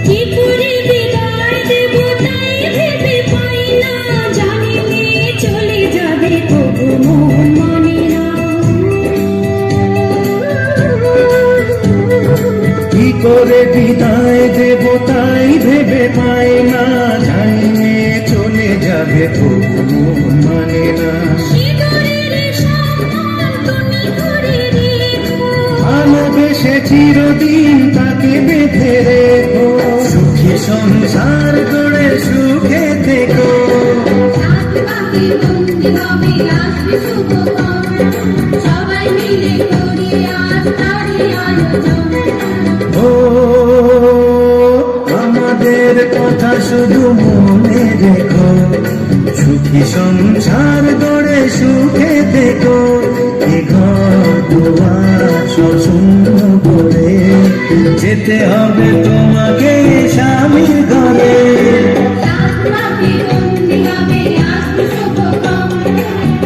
কি করে বিদায় দেব তাই ভেবে পাই না, জানি মেয়ে চলে যাবে তবু মন মানে না। কি করে বিদায় দেব তাই ভেবে পাই না, জানি চলে যাবে তবু মন মানে না। সিঁদুরের সম্মান তুমি করে রেখো, ভালোবেসে চিরদিন তাকে বেঁধে রেখো, সুখী সংসার গড়ে সুখে থেকো। রাত পাখি মন্দিরে আসবে শুভক্ষণ, সবাই মিলে করি আজ তারি আয়োজন। ও আমাদের কথা শুধু মনে রেখো, সুখী সংসার গড়ে সুখে থেকো। এ ঘর দুয়ার সব শূন্য করে যেতে হবে তোমাকে স্বামীর ঘরে। রাত পাখি মন্দিরে আসবে শুভক্ষণ,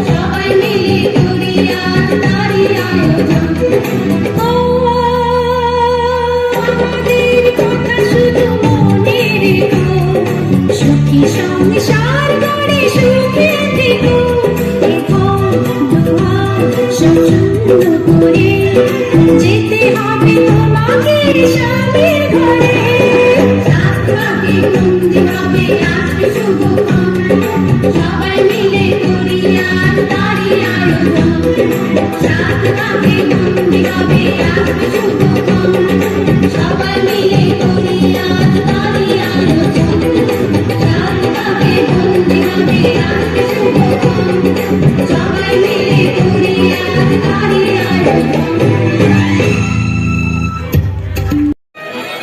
সবাই মিলে করি আজ তারি আয়োজন। ও আমাদের কথা শুধু মনে রেখো, সুখী সংসার গড়ে সুখে থেকো। এ ঘর দুয়ার সব শূন্য করে যেতে হবে তোমাকে স্বামীর ঘরে। রাত পাখি মন্দিরে আসবে শুভক্ষণ, সবাই মিলে করি আজ তারি আয়োজন। রাত পাখি মন্দিরে আসবে শুভক্ষণ, সবাই মিলে করি আজ তারি আয়োজন। রাত পাখি মন্দিরে আসবে শুভক্ষণ, সবাই মিলে করি আজ তারি আয়োজন।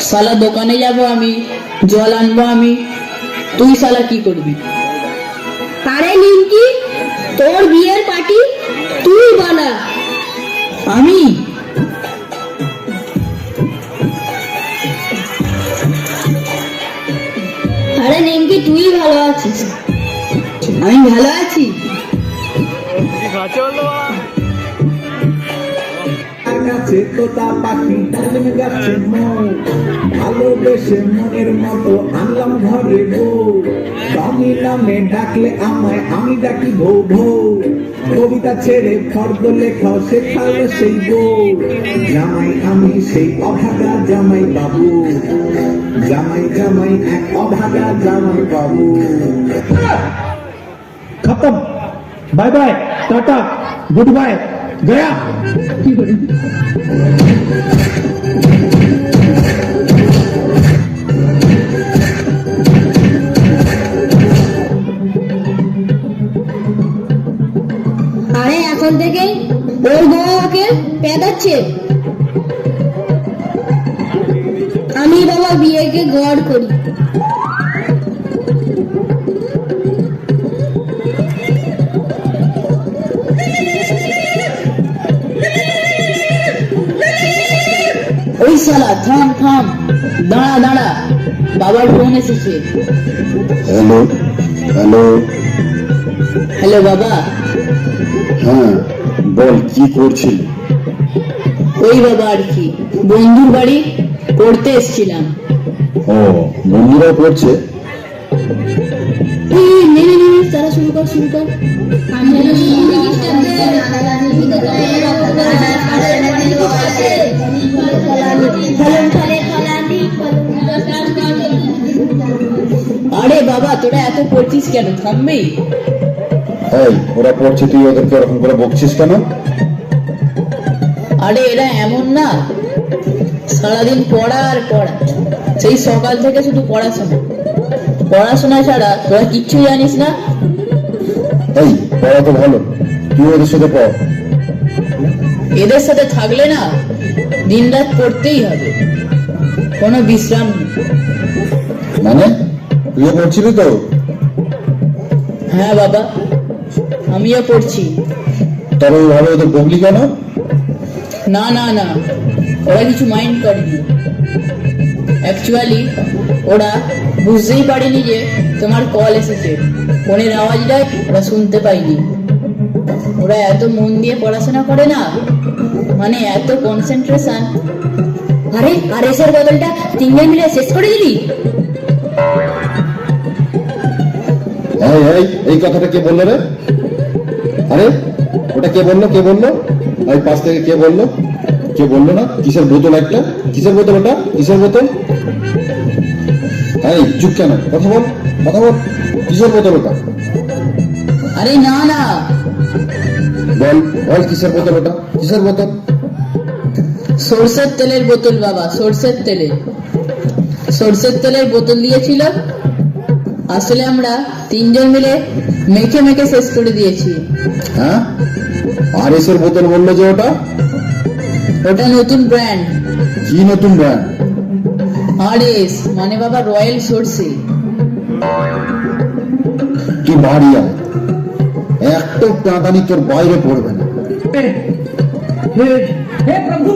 শালা দোকানে যাব আমি, জল আনবো আমি, তুই শালা কি করবি? আরে নিমকি, তোর বিয়ের পার্টি তুই বানা। আমি? আরে নিমকি, তুই ভালো আছিস? আমি ভালো আছি। গাছে তোতা পাখি ডালিম গাছে মৌ, ভালোবেসে মনের মতো আনলাম ঘরে বউ। টমি নামে ডাকলে আমায় আমি ডাকি বউ বউ, কবিতা ছেড়ে ফর্দ লেখাও শেখালো সেই বউ। জামাই আমি সেই অভাগা জামাই বাবু, জামাই জামাই এক অভাগা জামাই বাবু। खत्म, bye bye, tata, good bye, गया। আরে এখন থেকে ওর বাবাকে পেদাচ্ছে। আমি বাবা বিয়েকে গড় করি। ওই শালা থাম থাম, দাঁড়া দাঁড়া, বাবার ফোন এসেছে। Hello hello. হ্যালো বাবা। হ্যাঁ বল, কি করছিস? ওই বাবা আর কি, বন্ধুর বাড়ি পড়তে এসেছিলাম। ও, বন্ধুরাও পড়ছে? তারা শুরু কর শুরু কর। আরে বাবা, তোরা এত পড়ছিস কেন, থামবি? এই, ওরা পড়ছে, তুই ওদেরকে ওরকম করে বকছিস কেন? আরে এরা এমন না, সারাদিন পড়া আর পড়া, সেই সকাল থেকে শুধু পড়াশোনা পড়াশোনা ছাড়া তোরা কিচ্ছু জানিস না। এই, পড়া তো ভালো, তুই ওদের সাথে পড়। এদের সাথে থাকলে না দিন রাত পড়তেই হবে, কোনো বিশ্রাম নেই। মানে তুইও পড়ছিলি তো? হ্যাঁ বাবা, আমিও পড়ছি। তবে ওইভাবে ওদের বকলি কেন? না না না, ওরা কিছু মাইন্ড করেনি। অ্যাকচুয়ালি ওরা বুঝতেই পারেনি যে তোমার কল এসেছে, ফোনের আওয়াজটাই ওরা শুনতে পাইনি। ওরা এত মন দিয়ে পড়াশোনা করে না, মানে এত কনসেন্ট্রেশন। আরে আর এসের বদলটা তিনজন মিলে শেষ করে দিলি? এই এই, এই কথাটা কে বললো রে? আরে ওটা কে বললো, কে বললো? এই পাশ থেকে কে বললো? কে বললো না? কিসের বোতল একটা? কিসের বোতল ওটা? কিসের বোতল? এই চুপ কেন? কথা বল, কথা বল, কিসের বোতল ওটা? আরে না না, বল বল, কিসের বোতল ওটা? কিসের বোতল? সরষের তেলের বোতল বাবা, সরষের তেলের বোতল দিয়েছিল। আসলে আমরা তিনজন মিলে মেখে মেখে শেষ করে দিয়েছি। হ্যাঁ, আর এসের বোতল বললো যে ওটা? ওটা নতুন ব্র্যান্ড। কি নতুন ব্র্যান্ড? আরএস মানে বাবা রয়্যাল সরষে। তুই বাড়ি আয়, একটা টাকানি তোর বাইরে পড়বে না। हे प्रभु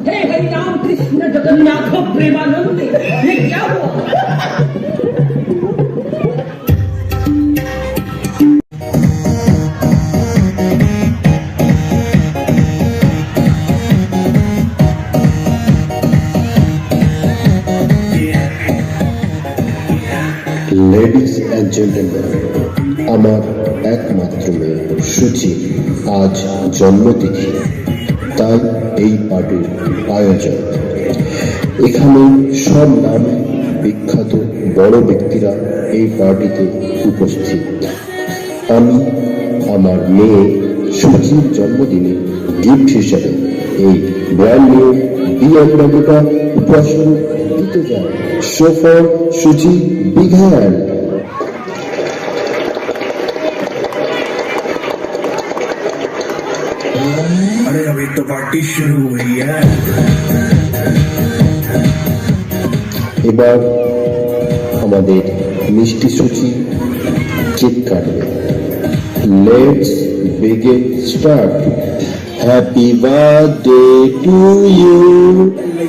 हे हरि राम कृष्ण जगन्नाथ प्रेमानंद, ये क्या हुआ? লেডিস অ্যান্ড জেন্টলম্যান, আমার একমাত্র মেয়ে সুচি আজ জন্মতিথি, তাই এই পার্টির আয়োজন। এখানে সব নামে বিখ্যাত বড় ব্যক্তিরা এই পার্টিতে উপস্থিত। আমি আমার মেয়ে সুচির জন্মদিনে গিফট হিসেবে এই ব্র্যান্ড নিউ বিএমডব্লিউটা উপহার দিতে যাই। Show for Suchi, big hand. अरे अभी तो पार्टी शुरू हुई है। এবার আমাদের মিষ্টি সুচি কেক কাটবে। Let's begin start. Happy birthday to you,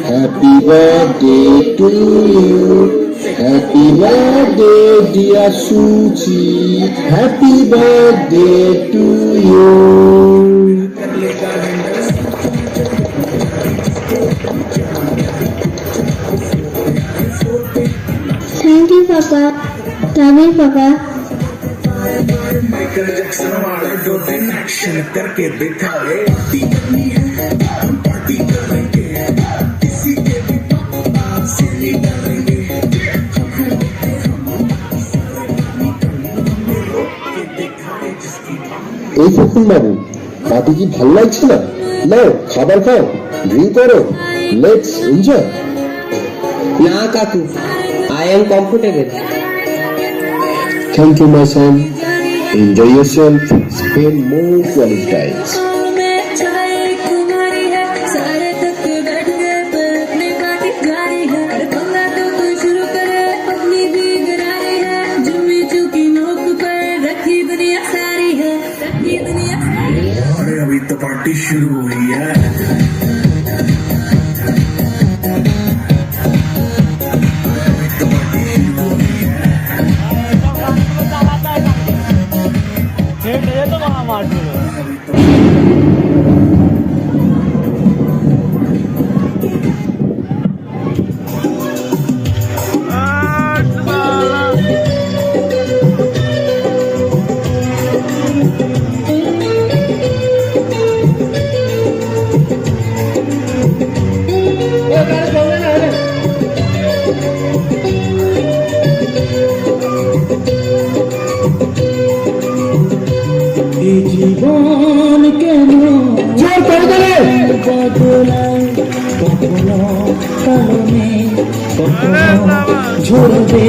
happy birthday to you, happy birthday dear Suchi, happy birthday to you. Thank you papa, love you papa. Michael Jackson वाले 2 दिन एक्शन करके दिखाए। पार्टी करेंगे, किसी के भी पापा से नहीं डरेंगे। এই খোকন বাবু, পার্টি কি ভালো লাগছে না? নাও খাবার খাও, ড্রিঙ্ক করো, লেটস এনজয়। না কাকু, I am comfortable. Thank you, my son. Enjoy yourself. Spend more quality times. अभी तो पार्टी शुरू हुई है। জীবন কেন জোর করে দেবে। বদলায়, কখনো কারণে কখনো ঝরবে,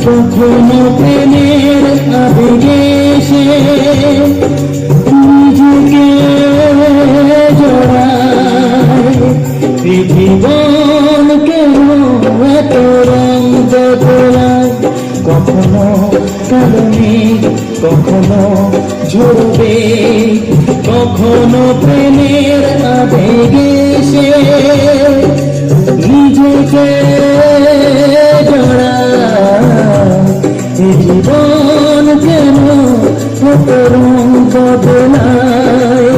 কখনো প্রেমের আবেগে সে নিজেকে জড়ায়। এই জীবন কেন এত রং বদলায়, কখনো কারণে কখনো ঝরবে, কখনো প্রেমের আবেগে সে নিজেকে জড়ায়। এই জীবন কেন কত রং বদলায়।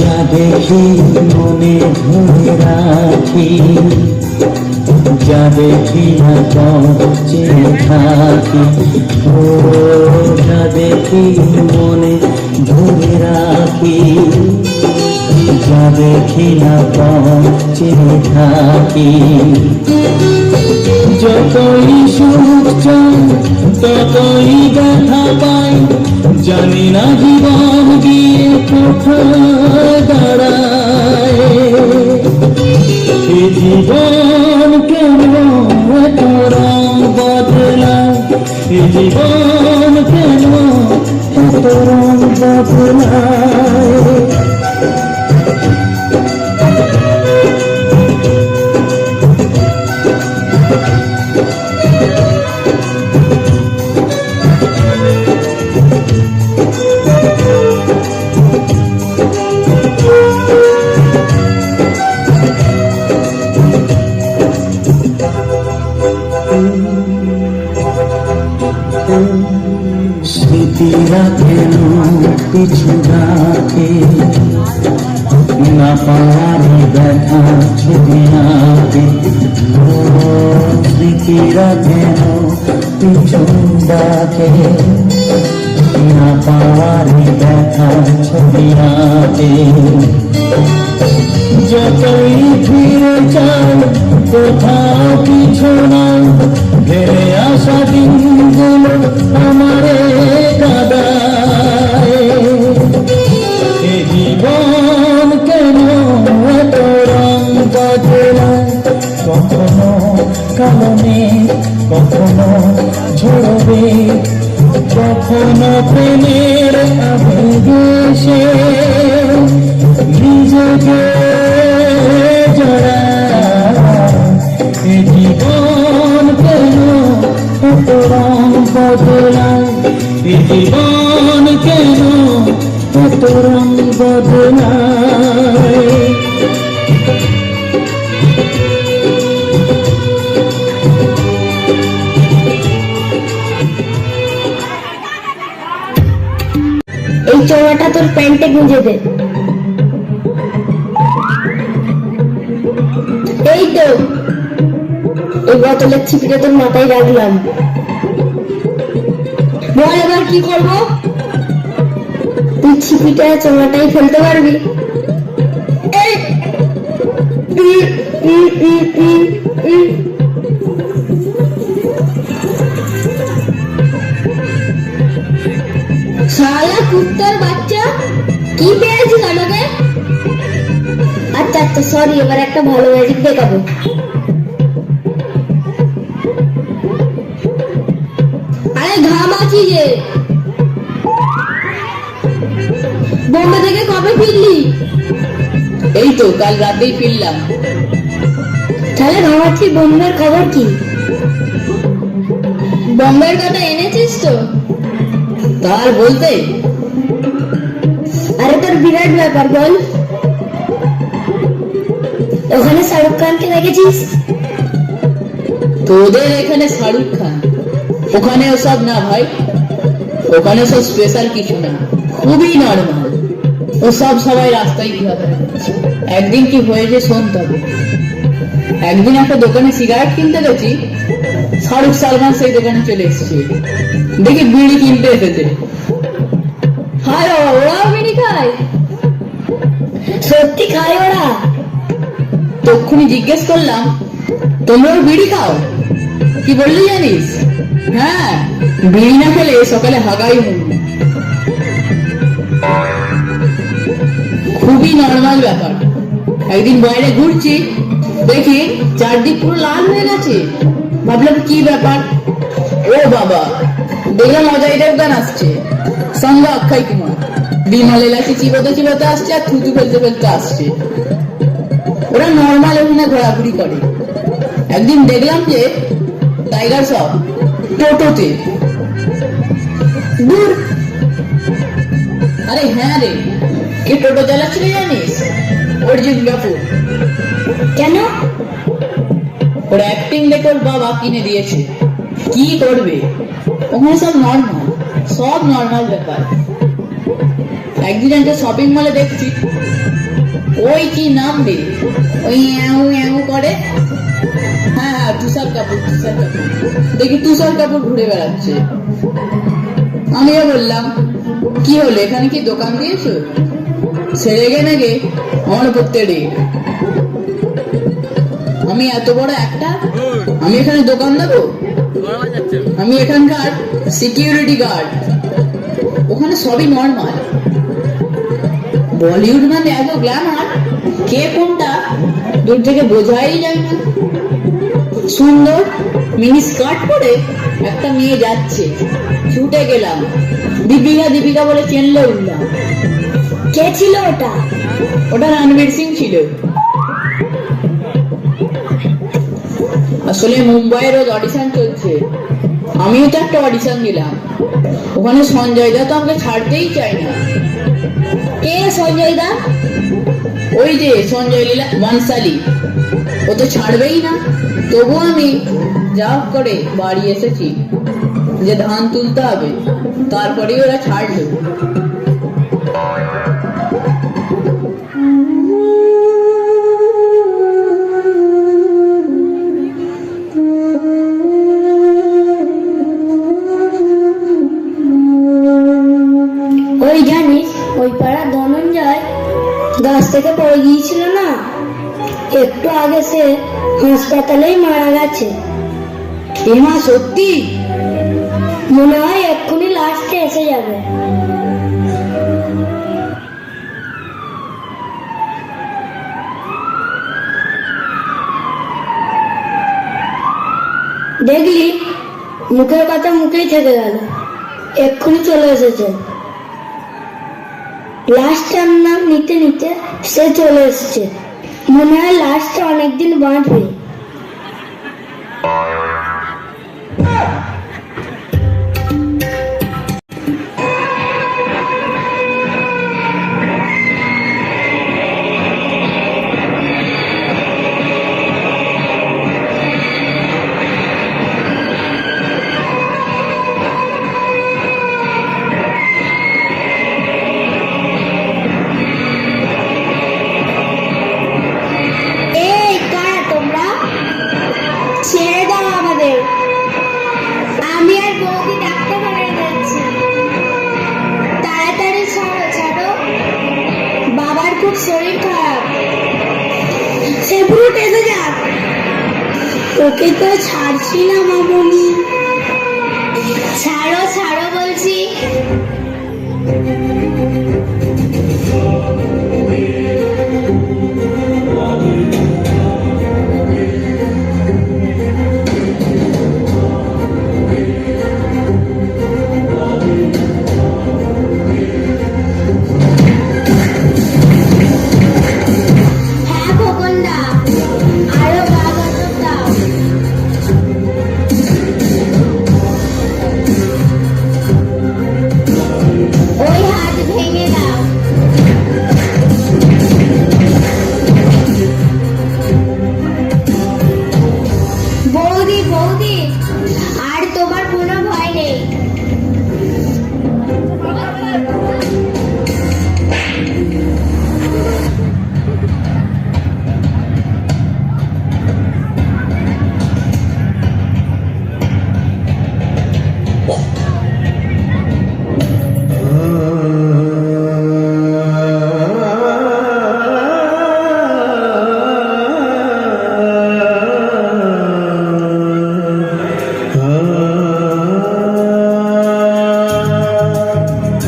যা দেখি মনে ধরে রাখি, যা দেখি না চেয়ে থাকি, ও যা দেখি মনে ধরে রাখি, যা দেখি না চেয়ে থাকি। যতই সুখ চাই ততই ব্যথা পাই, জানি না জীবন গিয়ে কোথায় দাঁড়ায়। এ জীবন কেন এত রং বদলায়, এ জীবন কেন এত রং বদলায়। স্মৃতিরা কেন পিছু ডাকে, না পাওয়ার ব্যথা ছবি আঁকে। ও স্মৃতিরা কেন পিছু ডাকে, না পাওয়ার ব্যথা ছবি আঁকে। যতই ফিরে যাই কোথাও কিছু নাই, ফিরে আসা দিনগুলো আমারে কাঁদায়। এ জীবন কেন এত রং বদলায়, কখনো কারণে কখনো ঝরবে, কখনো প্রেমের আবেগে সে নিজেকে জড়ায়। এ জীবন কেন এত রং বদলায়, এ জীবন কেন এত রং বদলায়। এই চোরাটা তোর প্যান্টে গুঁজে দে। এই তো এই বোতলের ছিপিটা তোর মাথায় রাখলাম। বল এবার কি করবো? তুই ছিপিটা চোঙাটাই ফেলতে পারবি? এই, শালা কুত্তার বাচ্চা, কি পেয়েছিস আমাকে? আচ্ছা আচ্ছা সরি, এবার একটা ভালো ম্যাজিক দেখাবো। আরে ঘামাচ্ছি যে। বোম্বে থেকে কবে ফিরলি? এই তো কাল রাতেই ফিরলাম। তাহলে ঘামাচ্ছি, বোম্বের খবর কি? বোম্বের কথা এনেছিস তো? তার বলতে আরে তোর বিরাট ব্যাপার, বল। ওখানে শাহরুখ খানকে দেখেছিস? তোদের এখানে শাহরুখ খান, ওখানে ওসব না ভাই, ওখানে সব স্পেশাল কিছু না, খুবই নর্মাল। ও সব সবাই রাস্তায় ঘোরা। একদিন কি হয়েছে শোন তবে। একদিন একটা দোকানে সিগারেট কিনতে গেছি, শাহরুখ সালমান সেই দোকানে চলে এসেছে। দেখি বিড়ি কিনতে এসেছে। হায় বাবা, ওরাও বিড়ি খায়? সত্যি খায় ওরা? তক্ষুনি জিজ্ঞেস করলাম, তোমরাও বিড়ি খাও? কি বললি জানিস? হ্যাঁ, বিড়ি না খেলে সকালে হাগাই মুখ। খুবই নর্মাল ব্যাপার। একদিন বাইরে ঘুরছি, দেখি চারদিক পুরো লাল হয়ে গেছে। ভাবলাম কি ব্যাপার। ও বাবা, দেখলাম অজয় দেবগান আসছে, সঙ্গে অক্ষয় কুমার। বিমল এলাচি চিবোতে চিবোতে আসছে আর থুতু ফেলতে ফেলতে আসছে। ওরা নর্মাল ওখানে ঘোরাঘুরি করে। একদিন দেখলাম যে টাইগার সব টোটোতে। দূর, আরে হ্যাঁ রে, কে টোটো চালাচ্ছিল জানিস? অর্জুন কাপুর। কেন? ওর অ্যাক্টিং দেখে ওর বাবা কিনে দিয়েছে। কি করবে, ওখানে সব নর্মাল, সব নর্মাল ব্যাপার। একদিন একটা শপিং মলে দেখছি, ওই কি নাম রে, ওই এও এও করে। হ্যাঁ হ্যাঁ, তুষার কাপুর, তুষার কাপুর। দেখি তুষার কাপুর ঘুরে বেড়াচ্ছে। আমিও বললাম, কি হলো, এখানে কি দোকান দিয়েছো? সেরে গে নাগে আমার উপর তেড়ে। আমি এত বড় একটা, আমি এখানে দোকান দেবো? আমি এখানকার সিকিউরিটি গার্ড। ওখানে সবই নর্মাল। বলিউড মানে এত গ্ল্যামার, কে কোনটা দূর থেকে বোঝাই যায় না। সুন্দর মিনি স্কার্ট পরে একটা মেয়ে যাচ্ছে, ছুটে গেলাম। দীপিকা দীপিকা বলে চেনলে উঠলাম। কে ছিল ওটা? ওটা রণবীর সিং ছিল। আসলে মুম্বাইয়ের রোজ অডিশন চলছে, আমিও তো একটা অডিশন দিলাম। ওখানে সঞ্জয় দা তো আমাকে ছাড়তেই চায় না। কে সঞ্জয় দা? ওই যে সঞ্জয় লীলা বানসালি, ও তো ছাড়বেই না। তবু আমি যা করে বাড়ি এসেছি, যে ধান তুলতে হবে, তারপরেই ওরা ছাড়লো। ওই জানিস, ওই পাড়া ধনঞ্জয় গাছ থেকে পড়ে গিয়েছিল না, একটু আগে সে হাসপাতালেই মারা গেছে। এমা সত্যি? মনে হয় এক্ষুনি লাস্টে এসে যাবে। দেখলি, মুখের কথা মুখেই থেকে গেল, এক্ষুনি চলে এসেছে। লাস্টটার নাম নিতে নিতে সে চলে এসেছে। মনে হয় লাস্টটা অনেকদিন বাঁচবে। এই তোকে তো ছাড়ছি না মামনি। ছাড়ো ছাড়ো বলছি। হ্যাঁ খোকনদা, আরো গা গতর দাও। ওই হাত ভেঙে দাও। বৌদি বৌদি, আর তোমার কোনো ভয় নেই।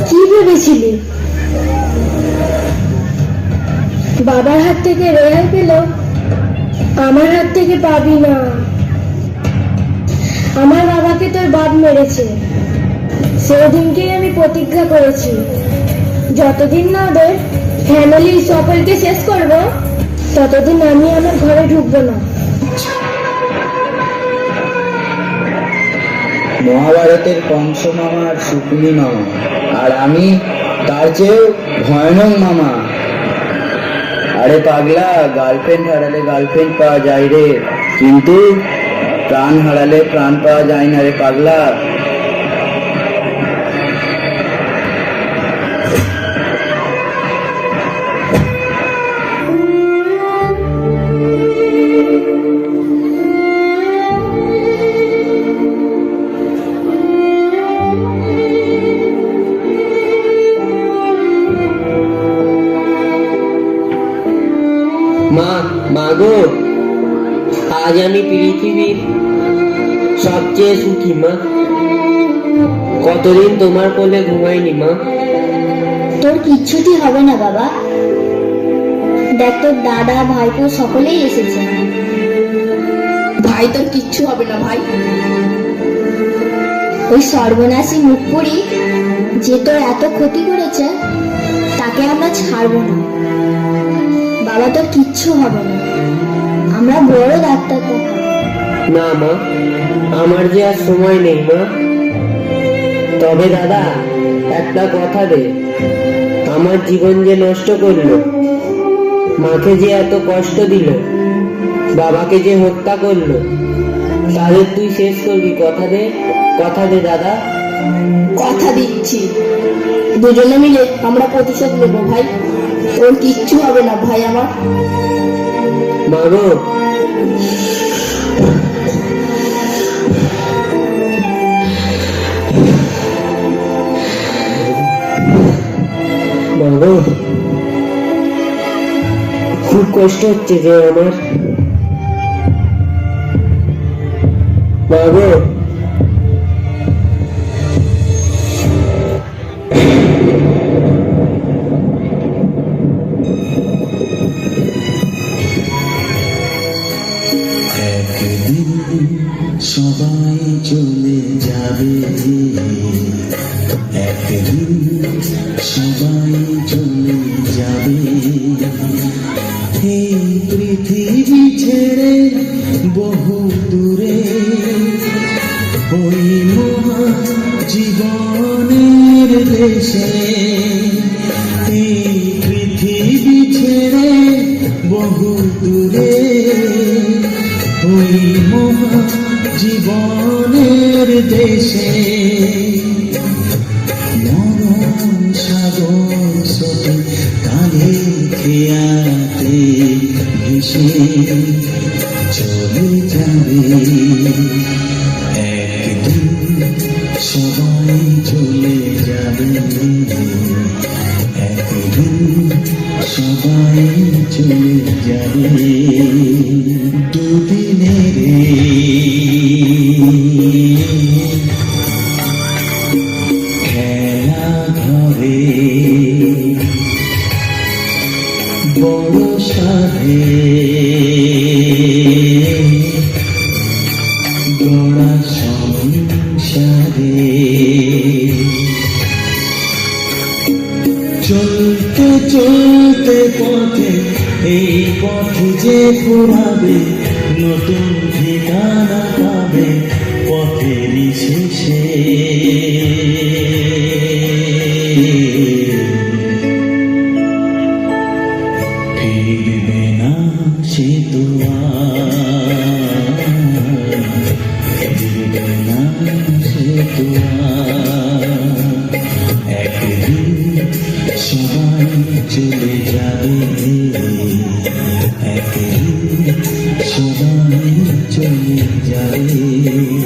কি ভেবেছিলি বাবার হাত থেকে রেহাই পেল, আমার হাত থেকে পাবি না। আমার বাবাকে তোর বাপ মেরেছে, সেদিনকেই আমি প্রতিজ্ঞা করেছি যতদিন না ওদের ফ্যামিলির সকলকে শেষ করব ততদিন আমি আমার ঘরে ঢুকবো না। মহাভারতের কংস মামা আর শুকুনি মামা, আর আমি তার চেয়েও ভয়ানক মামা। আরে পাগলা, গার্লফ্রেন্ড হারালে গার্লফ্রেন্ড পাওয়া যায় রে, কিন্তু প্রাণ হারালে প্রাণ পাওয়া যায় না রে পাগলা। মা গো, আজ আমি পৃথিবীর সবচেয়ে সুখী মা। কতদিন তোমার কোলে ঘুমাইনি মা। তোর কিচ্ছুটি হবে না বাবা, দেখ তোর দাদা ভাইপো সকলেই এসেছে। ভাই তোর কিচ্ছু হবে না ভাই। ওই সর্বনাশী মুখ পুরি যে তোর এত ক্ষতি করেছে তাকে আমরা ছাড়বো না। বাবা তোর কিচ্ছু হবে না, আমরা বড় ডাক্তার দেখাবো। না মা, আমার যে আর সময় নেই মা। তবে দাদা একটা কথা দে, আমার জীবন যে নষ্ট করলো, মাকে যে এত কষ্ট দিল, বাবাকে যে হত্যা করলো, তাদের তুই শেষ করবি। কথা দে দাদা। কথা দিচ্ছি, দুজনে মিলে আমরা প্রতিশোধ নেবো ভাই। তোর কিচ্ছু হবে না ভাই আমার। মাগো, মাগো, খুব কষ্ট হচ্ছে যে আমার। মাগো, সবাই চলে যাবে, একদিন সবাই চলে যাবে। এই পৃথিবী ছেড়ে বহু দূরে, ওই মহা জীবনের দেশে। এই পৃথিবী ছেড়ে বহু দূরে, ওই মহা জীবনের দেশে। মরণ সাগর স্রোতে কালে খেয়াতে ভেসে চলে যাবে। একদিন সবাই চলে যাবে, একদিন সবাই চলে যাবে। দুদিনের পথে যে ঘোরাবে নতুন ঠিকানা পাবে পথেরই শেষে ফিরবে না সে তো আর ফিরবে না সে তো আর একদিন সবাই চলে যাবে একদিন সবাই চলে যাবে